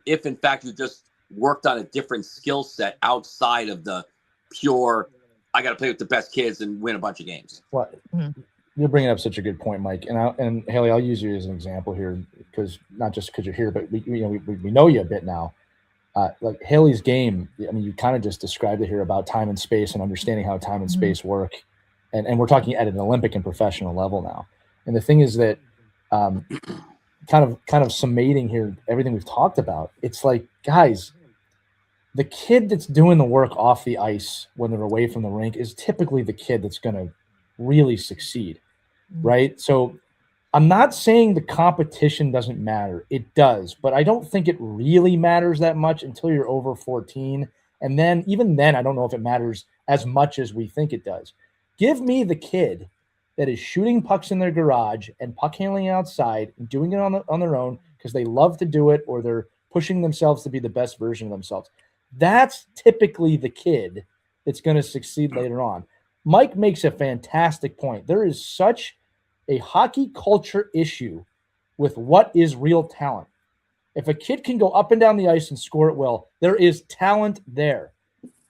if, in fact, you just worked on a different skill set outside of the pure, I got to play with the best kids and win a bunch of games? Well, Mhm. you're bringing up such a good point, Mike. And Haley, I'll use you as an example here because not just because you're here, but we know you a bit now. Like Haley's game, I mean, you kind of just described it here about time and space and understanding how time and Mhm. space work. And we're talking at an Olympic and professional level now. And the thing is that kind of summating here everything we've talked about, it's like, guys, the kid that's doing the work off the ice when they're away from the rink is typically the kid that's going to really succeed, Mhm. right? So I'm not saying the competition doesn't matter. It does, but I don't think it really matters that much until you're over 14. And then, even then, I don't know if it matters as much as we think it does. Give me the kid that is shooting pucks in their garage and puck handling outside and doing it on their own because they love to do it or they're pushing themselves to be the best version of themselves. That's typically the kid that's going to succeed later on. Mike makes a fantastic point. There is such a hockey culture issue with what is real talent. If a kid can go up and down the ice and score at will, there is talent there.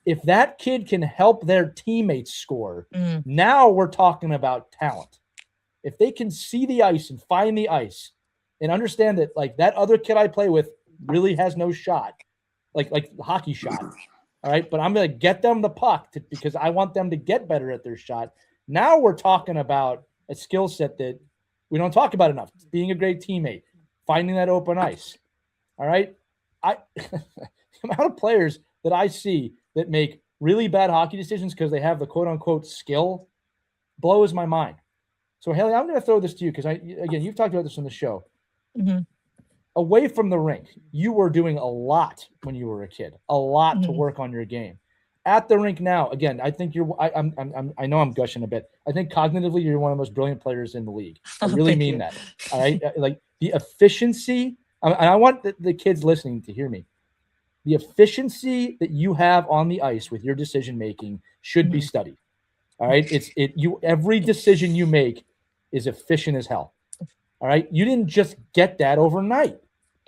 If that kid can help their teammates score, Mhm. now we're talking about talent. If they can see the ice and find the ice and understand that, like, that other kid I play with really has no shot, like hockey shot. All right, but I'm going to get them the puck because I want them to get better at their shot. Now we're talking about a skill set that we don't talk about enough: being a great teammate, finding that open ice. All right, the amount of players that I see that make really bad hockey decisions because they have the quote unquote skill blows my mind. So Haley, I'm going to throw this to you because again, you've talked about this on the show. Mhm. Away from the rink, you were doing a lot when you were a kid, a lot to Mhm. work on your game. At the rink now, again, I think I know I'm gushing a bit. I think cognitively, you're one of the most brilliant players in the league. I Oh, really thank mean you. that. All right, like the efficiency, and I want the kids listening to hear me. The efficiency that you have on the ice with your decision making should be Mhm. studied. All right, every decision you make is efficient as hell. All right, you didn't just get that overnight,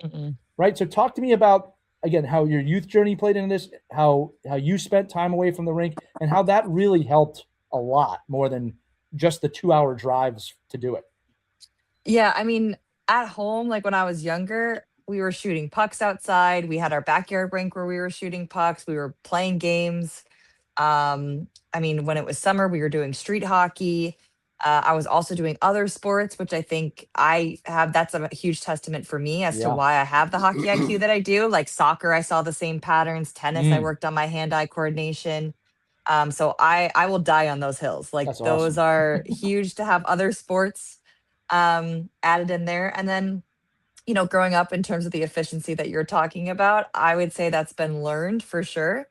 Mhm. right? So talk to me about, again, how your youth journey played into this, how you spent time away from the rink, and how that really helped a lot more than just the 2-hour drives to do it. Yeah, I mean, at home, like when I was younger, we were shooting pucks outside. We had our backyard rink where we were shooting pucks. We were playing games. I mean, when it was summer, we were doing street hockey. I was also doing other sports, which I think that's a huge testament for me as to Yeah. why I have the hockey IQ that I do. Like soccer, I saw the same patterns. Tennis, I Mm, worked on my hand-eye coordination. So I will die on those hills. Like that's those awesome. are huge to have other sports added in there. And then, growing up in terms of the efficiency that you're talking about, I would say that's been learned for sure,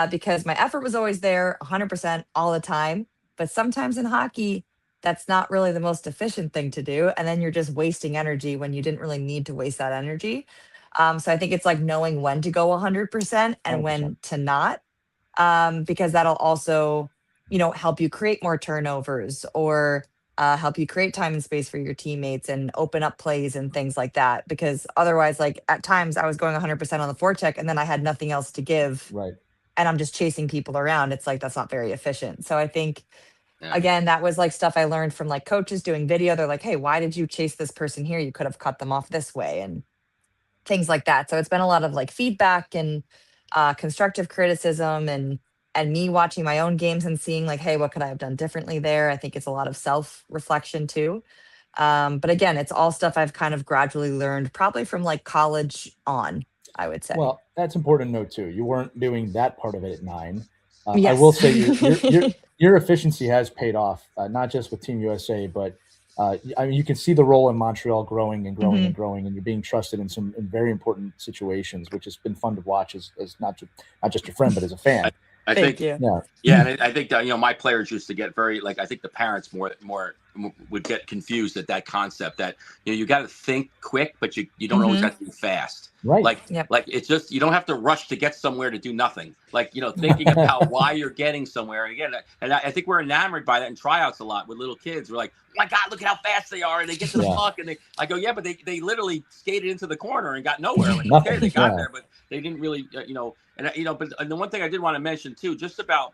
because my effort was always there 100% all the time. But sometimes in hockey, that's not really the most efficient thing to do. And then you're just wasting energy when you didn't really need to waste that energy. So I think it's like knowing when to go 100% and 100%. when to not, because that'll also, help you create more turnovers or help you create time and space for your teammates and open up plays and things like that. Because otherwise, like at times I was going 100% on the forecheck and then I had nothing else to give Right. and I'm just chasing people around. It's like, that's not very efficient. So I think, Yeah. again, that was like stuff I learned from like coaches doing video. They're like, hey, why did you chase this person here? You could have cut them off this way and things like that. So it's been a lot of like feedback and constructive criticism and me watching my own games and seeing like, hey, what could I have done differently there? I think it's a lot of self reflection too. But again, it's all stuff I've kind of gradually learned, probably from like college on, I would say. Well, that's important to note too. You weren't doing that part of it at 9. I will Yes. say your efficiency has paid off, not just with Team USA, but I mean, you can see the role in Montreal growing and growing Mhm. and growing, and you're being trusted in some very important situations, which has been fun to watch as not just your friend, but as a fan. I Thank think, you. Yeah, yeah, and I think that my players used to get very like I think the parents more would get confused at that concept that you got to think quick, but you don't always Hmm. have to be fast. right. Yep. Like it's just you don't have to rush to get somewhere to do nothing. Like thinking about why you're getting somewhere. And again, and I think we're enamored by that in tryouts a lot with little kids. We're like, oh my God, look at how fast they are, and they get to the Yeah. puck, and I go, yeah, but they literally skated into the corner and got nowhere. Like okay, Nothing. they got Yeah. there, but they didn't really but the one thing I did want to mention too, just about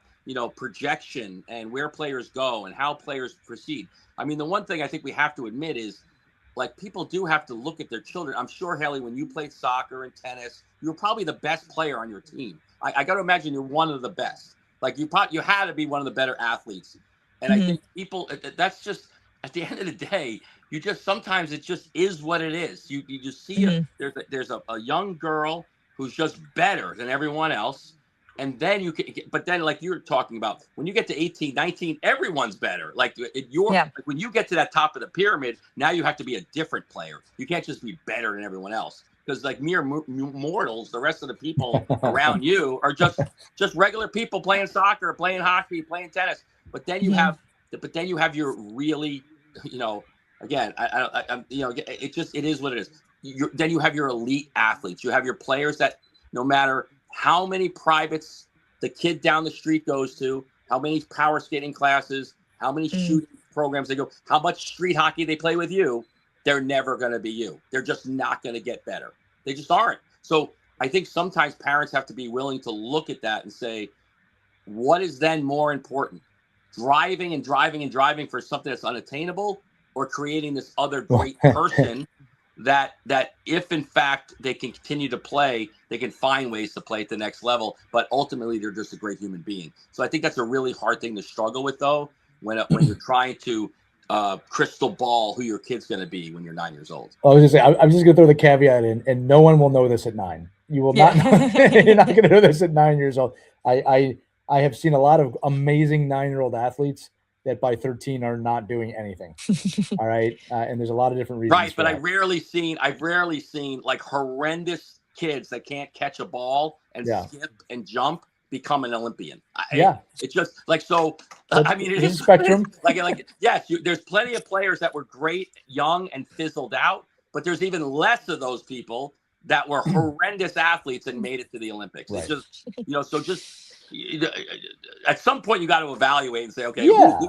projection and where players go and how players proceed. I mean, the one thing I think we have to admit is like people do have to look at their children. I'm sure, Haley, when you played soccer and tennis, you were probably the best player on your team. I got to imagine you're one of the best. Like you had to be one of the better athletes. And I Hmm. think people, that's just at the end of the day, you just sometimes it just is what it is. You just see Hmm. there's a young girl who's just better than everyone else. And then but then like you're talking about, when you get to 18, 19, everyone's better. Like Yeah. like when you get to that top of the pyramid, now you have to be a different player. You can't just be better than everyone else because like mere mortals, the rest of the people around you are just regular people playing soccer, playing hockey, playing tennis. But then you Hmm. have your really, again, it is what it is. Then you have your elite athletes. You have your players that no matter how many privates the kid down the street goes to, how many power skating classes, how many Mm. shooting programs they go, how much street hockey they play with you, they're never going to be you. They're just not going to get better. They just aren't. So I think sometimes parents have to be willing to look at that and say, what is then more important? Driving and driving and driving for something that's unattainable, or creating this other great person that if in fact they can continue to play, they can find ways to play at the next level, but ultimately they're just a great human being. So I think that's a really hard thing to struggle with though, when you're trying to crystal ball who your kid's going to be when you're 9 years old. I was just saying, I'm just going to throw the caveat in, and no one will know this at 9. You will Yeah. not know. You're not going to know this at 9 years old. I have seen a lot of amazing 9-year-old athletes that by 13 are not doing anything. All right, and there's a lot of different reasons. Right, but I've rarely seen like horrendous kids that can't catch a ball and skip and jump become an Olympian. It's just like so. I mean, it is a spectrum. Like yes, there's plenty of players that were great young and fizzled out, but there's even less of those people that were horrendous athletes and made it to the Olympics. Right. It's just so just at some point you got to evaluate and say, okay,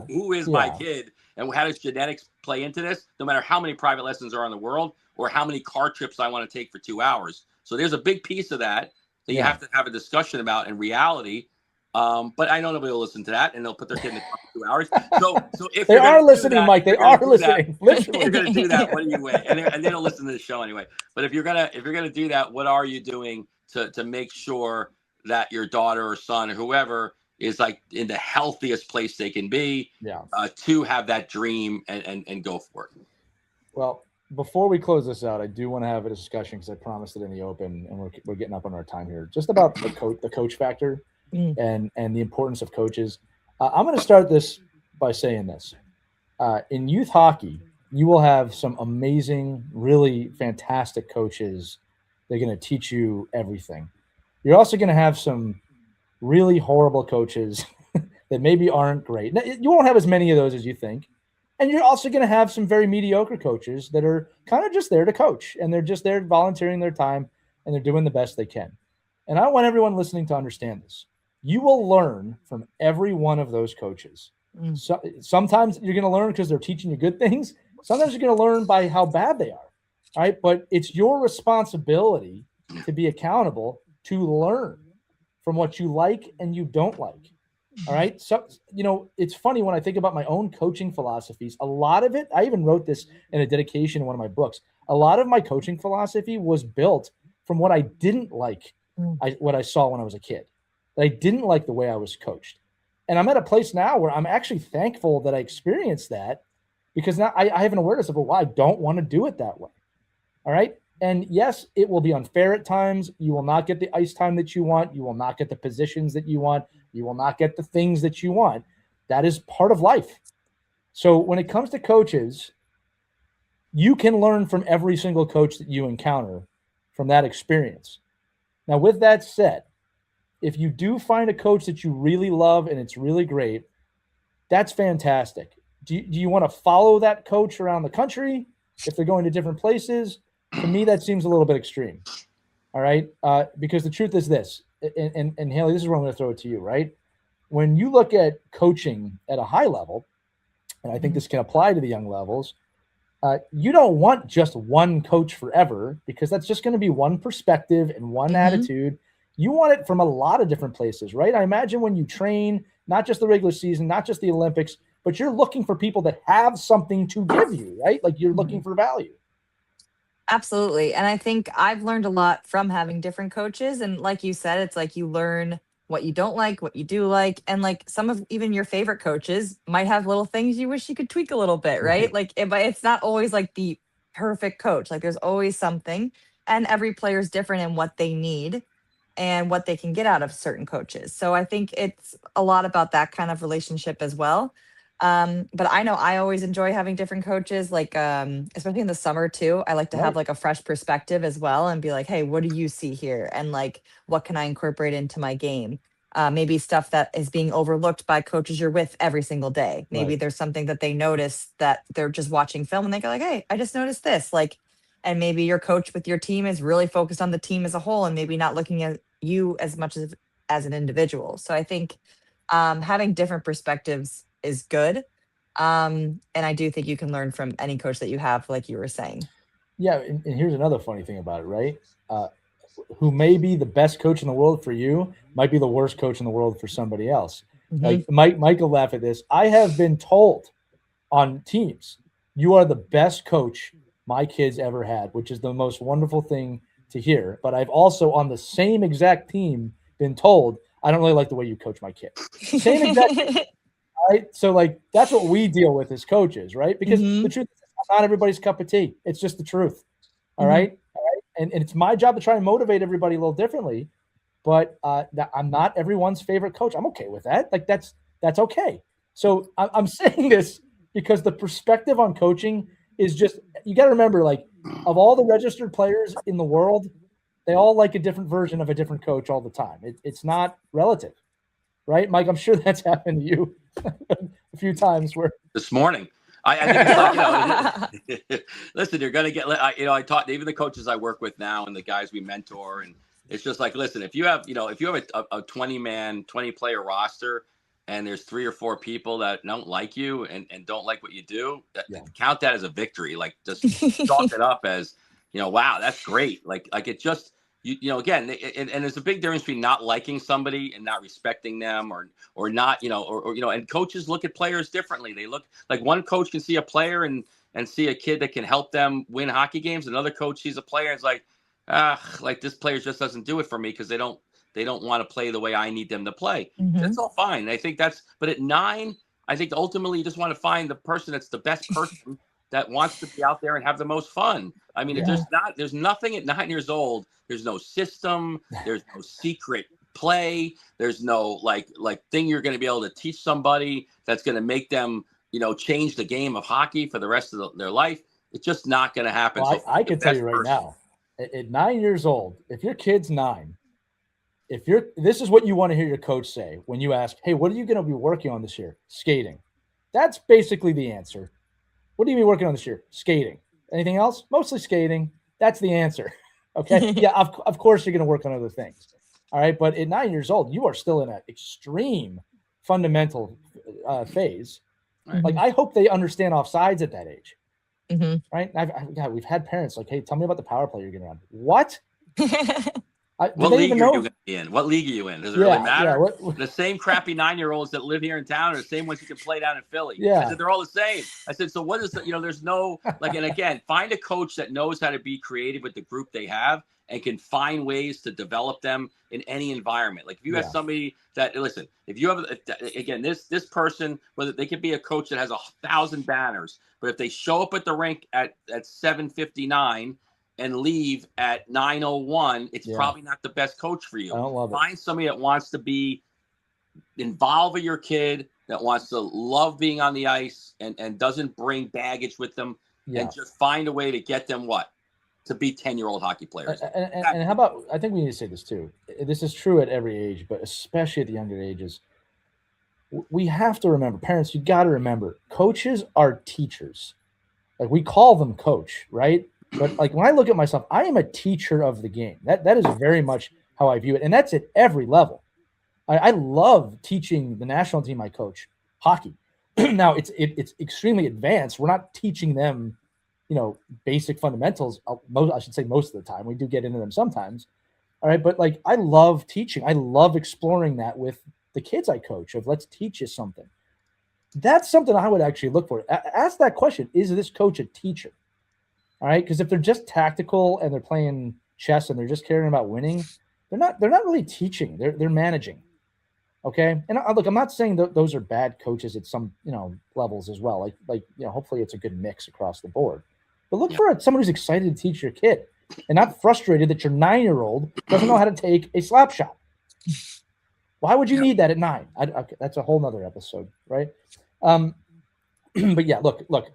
who is my kid, and how does genetics play into this? No matter how many private lessons are in the world, or how many car trips I want to take for 2 hours. So there's a big piece of that you have to have a discussion about in reality. But I know nobody will listen to that, and they'll put their kid in the car for 2 hours. So if they are listening, Mike, they are listening. Literally, you're going to do that. What do you win? And they don't listen to the show anyway. But if you're gonna do that, what are you doing to make sure that your daughter or son or whoever is like in the healthiest place they can be. Yeah. To have that dream and go for it. Well, before we close this out, I do want to have a discussion because I promised it in the open, and we're getting up on our time here. Just about the coach factor and the importance of coaches. I'm going to start this by saying this: in youth hockey, you will have some amazing, really fantastic coaches. They're going to teach you everything. You're also going to have some really horrible coaches that maybe aren't great. Now, you won't have as many of those as you think. And you're also going to have some very mediocre coaches that are kind of just there to coach, and they're just there volunteering their time, and they're doing the best they can. And I want everyone listening to understand this. You will learn from every one of those coaches. So, sometimes you're going to learn because they're teaching you good things. Sometimes you're going to learn by how bad they are. All right. But it's your responsibility to be accountable to learn from what you like and you don't like. All right. So, it's funny when I think about my own coaching philosophies, a lot of it, I even wrote this in a dedication in one of my books. A lot of my coaching philosophy was built from what I didn't like, what I saw when I was a kid. That I didn't like the way I was coached. And I'm at a place now where I'm actually thankful that I experienced that, because now I have an awareness of why I don't want to do it that way. All right. And yes, it will be unfair at times. You will not get the ice time that you want. You will not get the positions that you want. You will not get the things that you want. That is part of life. So when it comes to coaches, you can learn from every single coach that you encounter from that experience. Now, with that said, if you do find a coach that you really love and it's really great, that's fantastic. Do you want to follow that coach around the country if they're going to different places? To me, that seems a little bit extreme. All right. Because the truth is this, and Hayley, this is where I'm going to throw it to you, right? When you look at coaching at a high level, and I think this can apply to the young levels, you don't want just one coach forever, because that's just going to be one perspective and one attitude. You want it from a lot of different places, right? I imagine when you train, not just the regular season, not just the Olympics, but you're looking for people that have something to give you, right? Like you're looking for value. Absolutely. And I think I've learned a lot from having different coaches. And like you said, it's like you learn what you don't like, what you do like. And like some of even your favorite coaches might have little things you wish you could tweak a little bit, right? Like, but it's not always like the perfect coach. Like there's always something, and every player is different in what they need and what they can get out of certain coaches. So I think it's a lot about that kind of relationship as well. But I know I always enjoy having different coaches, like especially in the summer too. I like to have like a fresh perspective as well, and be like, hey, what do you see here? And like, what can I incorporate into my game? Maybe stuff that is being overlooked by coaches you're with every single day. Maybe there's something that they notice that they're just watching film and they go like, hey, I just noticed this. Like, and maybe your coach with your team is really focused on the team as a whole and maybe not looking at you as much as an individual. So I think having different perspectives is good. And I do think you can learn from any coach that you have, like you were saying. Yeah. And here's another funny thing about it, right? Who may be the best coach in the world for you might be the worst coach in the world for somebody else. Like Mike will laugh at this. I have been told on teams, you are the best coach my kids ever had, which is the most wonderful thing to hear. But I've also on the same exact team been told, I don't really like the way you coach my kid. Same exact right? So like that's what we deal with as coaches, right? Because the truth is not everybody's cup of tea. It's just the truth. All right. And it's my job to try and motivate everybody a little differently. But I'm not everyone's favorite coach. I'm okay with that. Like that's okay. So I'm saying this because the perspective on coaching is just, you got to remember, like of all the registered players in the world, they all like a different version of a different coach all the time. It's not relative, right? Mike, I'm sure that's happened to you a few times where this morning. I think it's like, listen, you're going to get, I taught even the coaches I work with now and the guys we mentor. And it's just like, listen, if you have a 20 player roster and there's 3 or 4 people that don't like you and don't like what you do, count that as a victory. Like just chalk it up as, wow, that's great. Like it just, again, and there's a big difference between not liking somebody and not respecting them or not, and coaches look at players differently. They look like one coach can see a player and see a kid that can help them win hockey games. Another coach sees a player and is like, like this player just doesn't do it for me because they don't they don't want to play the way I need them to play. Mhm. That's all fine. I think but at 9, I think ultimately you just want to find the person that's the best person that wants to be out there and have the most fun. I mean, there's nothing at 9 years old. There's no system. There's no secret play. There's no like thing you're going to be able to teach somebody that's going to make them, change the game of hockey for the rest of their life. It's just not going to happen. Well, So I can tell you right now, at 9 years old, if your kid's 9, this is what you want to hear your coach say when you ask, hey, what are you going to be working on this year? Skating. That's basically the answer. What are you going to be working on this year? Skating. Anything else? Mostly skating. That's the answer. Okay. Yeah. Of course you're going to work on other things. All right. But at 9 years old, you are still in an extreme fundamental phase. Right. Like, I hope they understand offsides at that age. Mhm. Right. God, we've had parents like, hey, tell me about the power play you're getting on. What? What league are you going to be in? What league are you in? Does it really matter? The same crappy 9-year-olds that live here in town are the same ones you can play down in Philly. Yeah. I said, they're all the same. I said, so what is there's no, and again, find a coach that knows how to be creative with the group they have and can find ways to develop them in any environment. Like if you have somebody that, listen, if you have, again, this person, whether they could be a coach that has 1,000 banners, but if they show up at the rink at 7:59 and leave at 9:01, it's probably not the best coach for you. I don't love it. Find somebody that wants to be involved with your kid, that wants to love being on the ice and doesn't bring baggage with them, and just find a way to get them to be 10-year-old hockey players. And how about, I think we need to say this too. This is true at every age, but especially at the younger ages. We have to remember, parents, you got to remember, coaches are teachers. Like, we call them coach, right? But like, when I look at myself, I am a teacher of the game. That is very much how I view it. And that's at every level. I love teaching the national team I coach hockey. Now it's extremely advanced. We're not teaching them, basic fundamentals. I should say most of the time. We do get into them sometimes. All right. But like, I love teaching. I love exploring that with the kids I coach of, let's teach you something. That's something I would actually look for. Ask that question. Is this coach a teacher? All right. Because if they're just tactical and they're playing chess and they're just caring about winning, they're not really teaching. They're managing. Okay. And look, I'm not saying those are bad coaches at some, levels as well. Like, hopefully it's a good mix across the board. But look for someone who's excited to teach your kid and not frustrated that your 9-year-old doesn't know how to take a slap shot. Why would you need that at 9? Okay, that's a whole nother episode, right? But yeah, look,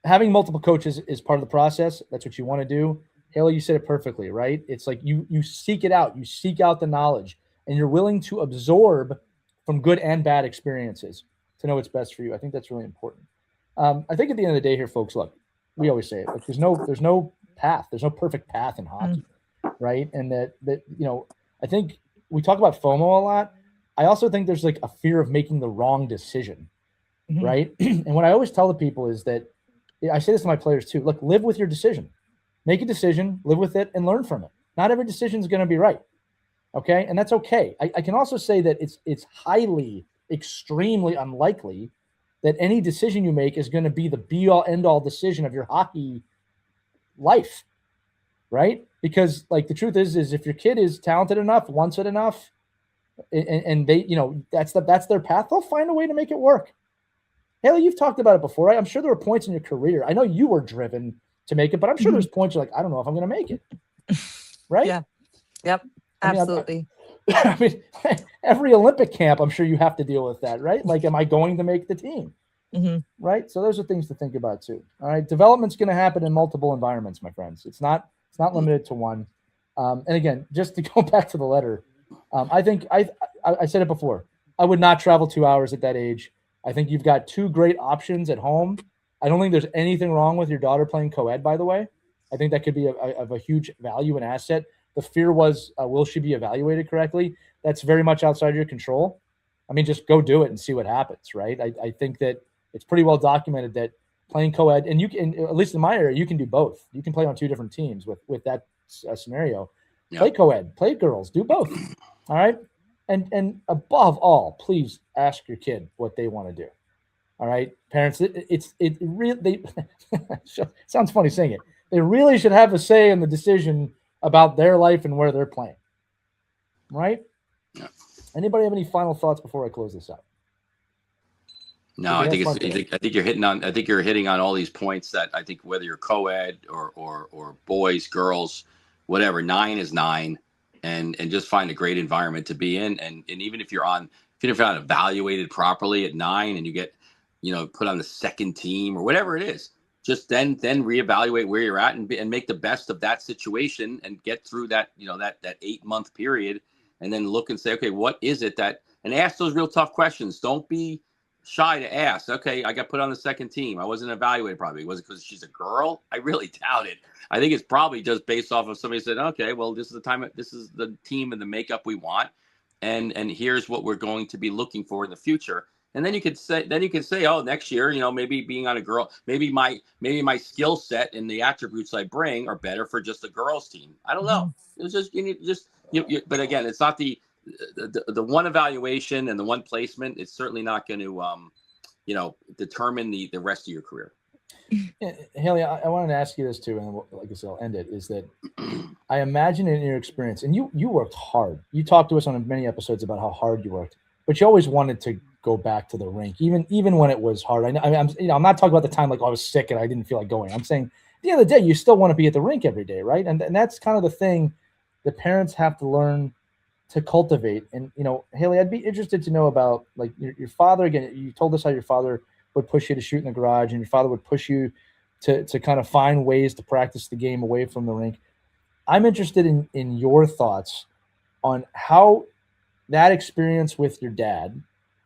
having multiple coaches is part of the process. That's what you want to do. Hayley, you said it perfectly, right? It's like you seek it out. You seek out the knowledge, and you're willing to absorb from good and bad experiences to know what's best for you. I think that's really important. I think at the end of the day here, folks, look, we always say it. Like, there's no path. There's no perfect path in hockey, right? And that I think we talk about FOMO a lot. I also think there's like a fear of making the wrong decision, right? And what I always tell the people is that, I say this to my players too, look, live with your decision. Make a decision, live with it, and learn from it. Not every decision is going to be right. Okay. And that's okay. I can also say that it's highly, extremely unlikely that any decision you make is going to be the be all end all decision of your hockey life. Right. Because like, the truth is if your kid is talented enough, wants it enough, and they, that's their path, they'll find a way to make it work. Hayley, you've talked about it before, right? I'm sure there were points in your career. I know you were driven to make it, but I'm sure there's points you're like, I don't know if I'm going to make it. Right? Yeah. Yep. Absolutely. I mean, every Olympic camp, I'm sure you have to deal with that, right? Like, am I going to make the team? Right? So those are things to think about too. All right. Development's going to happen in multiple environments, my friends. It's not limited to one. And again, just to go back to the letter, I think I said it before. I would not travel 2 hours at that age. I think you've got 2 great options at home. I don't think there's anything wrong with your daughter playing co-ed, by the way. I think that could be of a huge value and asset. The fear was, will she be evaluated correctly? That's very much outside your control. I mean, just go do it and see what happens, right? I think that it's pretty well documented that playing co-ed, and you can, at least in my area, you can do both. You can play on 2 different teams with that scenario. Yeah. Play co-ed, play girls, do both. All right. And above all, please ask your kid what they want to do. All right, parents, it really sounds funny saying it. They really should have a say in the decision about their life and where they're playing. right? Yeah. Anybody have any final thoughts before I close this out? No, I think you're hitting on all these points that I think whether you're co-ed or boys, girls, whatever, 9 is 9, and just find a great environment to be in. And even if you're not evaluated properly at 9 and you get, put on the second team or whatever it is, just then reevaluate where you're at and make the best of that situation and get through that, that 8-month period, and then look and say, okay, what is it and ask those real tough questions. Don't be shy to ask. Okay, I got put on the second team. I wasn't evaluated probably. Was it because she's a girl? I really doubt it. I think it's probably just based off of somebody said, okay, well, this is the team and the makeup we want, and here's what we're going to be looking for in the future. And then you could say, oh, next year, maybe being on a girl, maybe my skill set and the attributes I bring are better for just a girls team. I don't know. It's just but again, it's not the one evaluation and the one placement. It's certainly not going to determine the rest of your career. Yeah, Hayley, I wanted to ask you this too, and like I said, I'll end it, is that I imagine in your experience, and you worked hard. You talked to us on many episodes about how hard you worked, but you always wanted to go back to the rink, even when it was hard. I'm not talking about the time like I was sick and I didn't feel like going. I'm saying at the end of the day, you still want to be at the rink every day, right? And that's kind of the thing the parents have to learn to cultivate. And Hayley, I'd be interested to know about like your father. Again, you told us how your father would push you to shoot in the garage, and your father would push you to kind of find ways to practice the game away from the rink. I'm interested in your thoughts on how that experience with your dad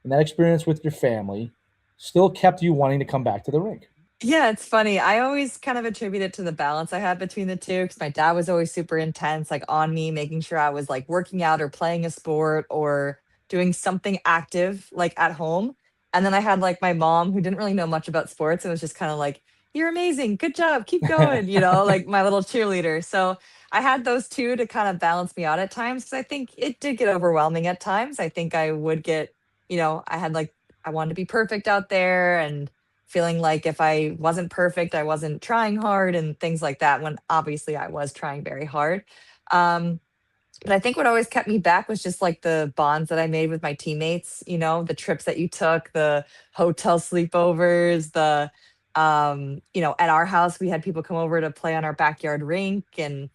and that experience with your family still kept you wanting to come back to the rink. Yeah, it's funny. I always kind of attribute it to the balance I had between the two, because my dad was always super intense, like on me, making sure I was like working out or playing a sport or doing something active like at home. And then I had like my mom who didn't really know much about sports and was just kind of like, you're amazing. Good job. Keep going. Like my little cheerleader. So I had those two to kind of balance me out at times, because I think it did get overwhelming at times. I think I would get, I wanted to be perfect out there and feeling like if I wasn't perfect, I wasn't trying hard and things like that, when obviously I was trying very hard. But I think what always kept me back was just like the bonds that I made with my teammates, the trips that you took, the hotel sleepovers, at our house, we had people come over to play on our backyard rink, and,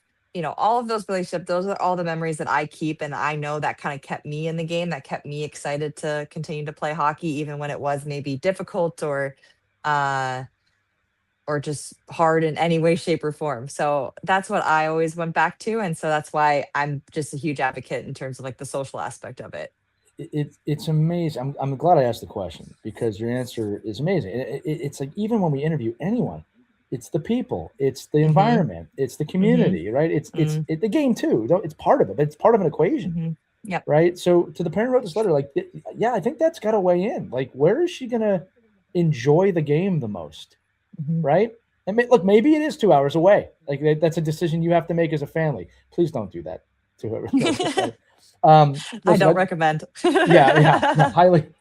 all of those relationships, those are all the memories that I keep. And I know that kind of kept me in the game, that kept me excited to continue to play hockey, even when it was maybe difficult or just hard in any way, shape, or form. So that's what I always went back to. And so that's why I'm just a huge advocate in terms of like the social aspect of it. It's amazing. I'm glad I asked the question, because your answer is amazing. It's like, even when we interview anyone, it's the people, it's the environment, it's the community, right? It's the game too. It's part of it, but it's part of an equation. Yep. Right. So to the parent who wrote this letter, like, yeah, I think that's got to weigh in. Like, where is she going to enjoy the game the most? Right. And look, maybe it is 2 hours away. Like, that's a decision you have to make as a family. Please don't do that to whoever. Listen, I don't recommend. No, highly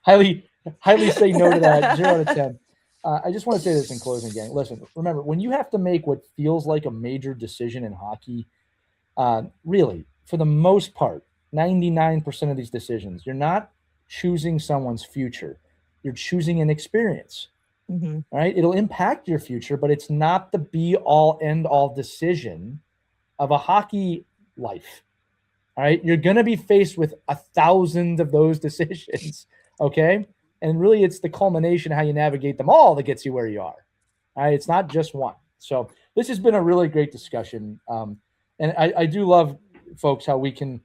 say no to that. 0 out of 10. I just want to say this in closing, gang. Listen, remember, when you have to make what feels like a major decision in hockey, really, for the most part, 99% of these decisions, you're not choosing someone's future. You're choosing an experience. Right? It'll impact your future, but it's not the be-all, end-all decision of a hockey life. All right? You're going to be faced with 1,000 of those decisions, okay? And really, it's the culmination of how you navigate them all that gets you where you are. All right? It's not just one. So this has been a really great discussion. And I do love, folks, how we can,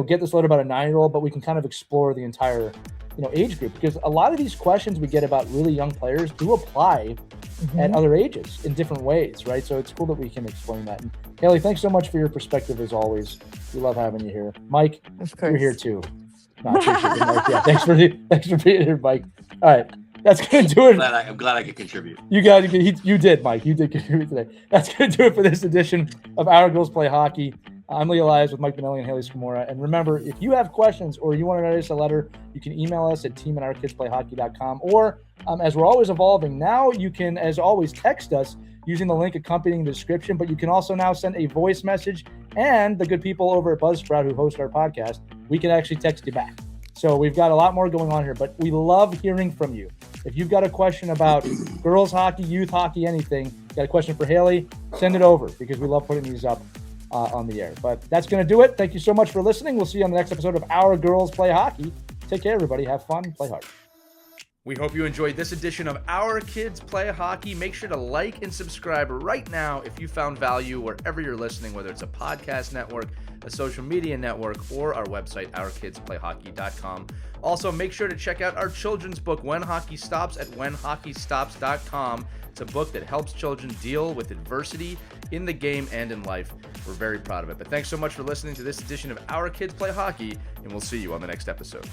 get this letter about a 9-year-old, but we can kind of explore the entire age group, because a lot of these questions we get about really young players do apply at other ages in different ways, right? So it's cool that we can explain that. And Hayley, thanks so much for your perspective as always. We love having you here. Mike, you're here too. No, Mike. Yeah, thanks for being here, Mike. All right, that's gonna do it. I'm glad I could contribute. You did, Mike. You did contribute today. That's gonna do it for this edition of Our Girls Play Hockey. I'm Lee Elias with Mike Benelli and Hayley Scamurra. And remember, if you have questions or you want to write us a letter, you can email us at team@ourkidsplayhockey.com. Or as we're always evolving, now you can, as always, text us using the link accompanying the description. But you can also now send a voice message. And the good people over at Buzzsprout who host our podcast we can actually text you back. So we've got a lot more going on here, but we love hearing from you. If you've got a question about girls hockey, youth hockey, anything, got a question for Hayley, send it over because we love putting these up on the air. But that's going to do it. Thank you so much for listening. We'll see you on the next episode of Our Girls Play Hockey. Take care, everybody. Have fun. Play hard. We hope you enjoyed this edition of Our Kids Play Hockey. Make sure to like and subscribe right now if you found value wherever you're listening, whether it's a podcast network, a social media network, or our website, ourkidsplayhockey.com. Also, make sure to check out our children's book, When Hockey Stops, at whenhockeystops.com. It's a book that helps children deal with adversity in the game and in life. We're very proud of it. But thanks so much for listening to this edition of Our Kids Play Hockey, and we'll see you on the next episode.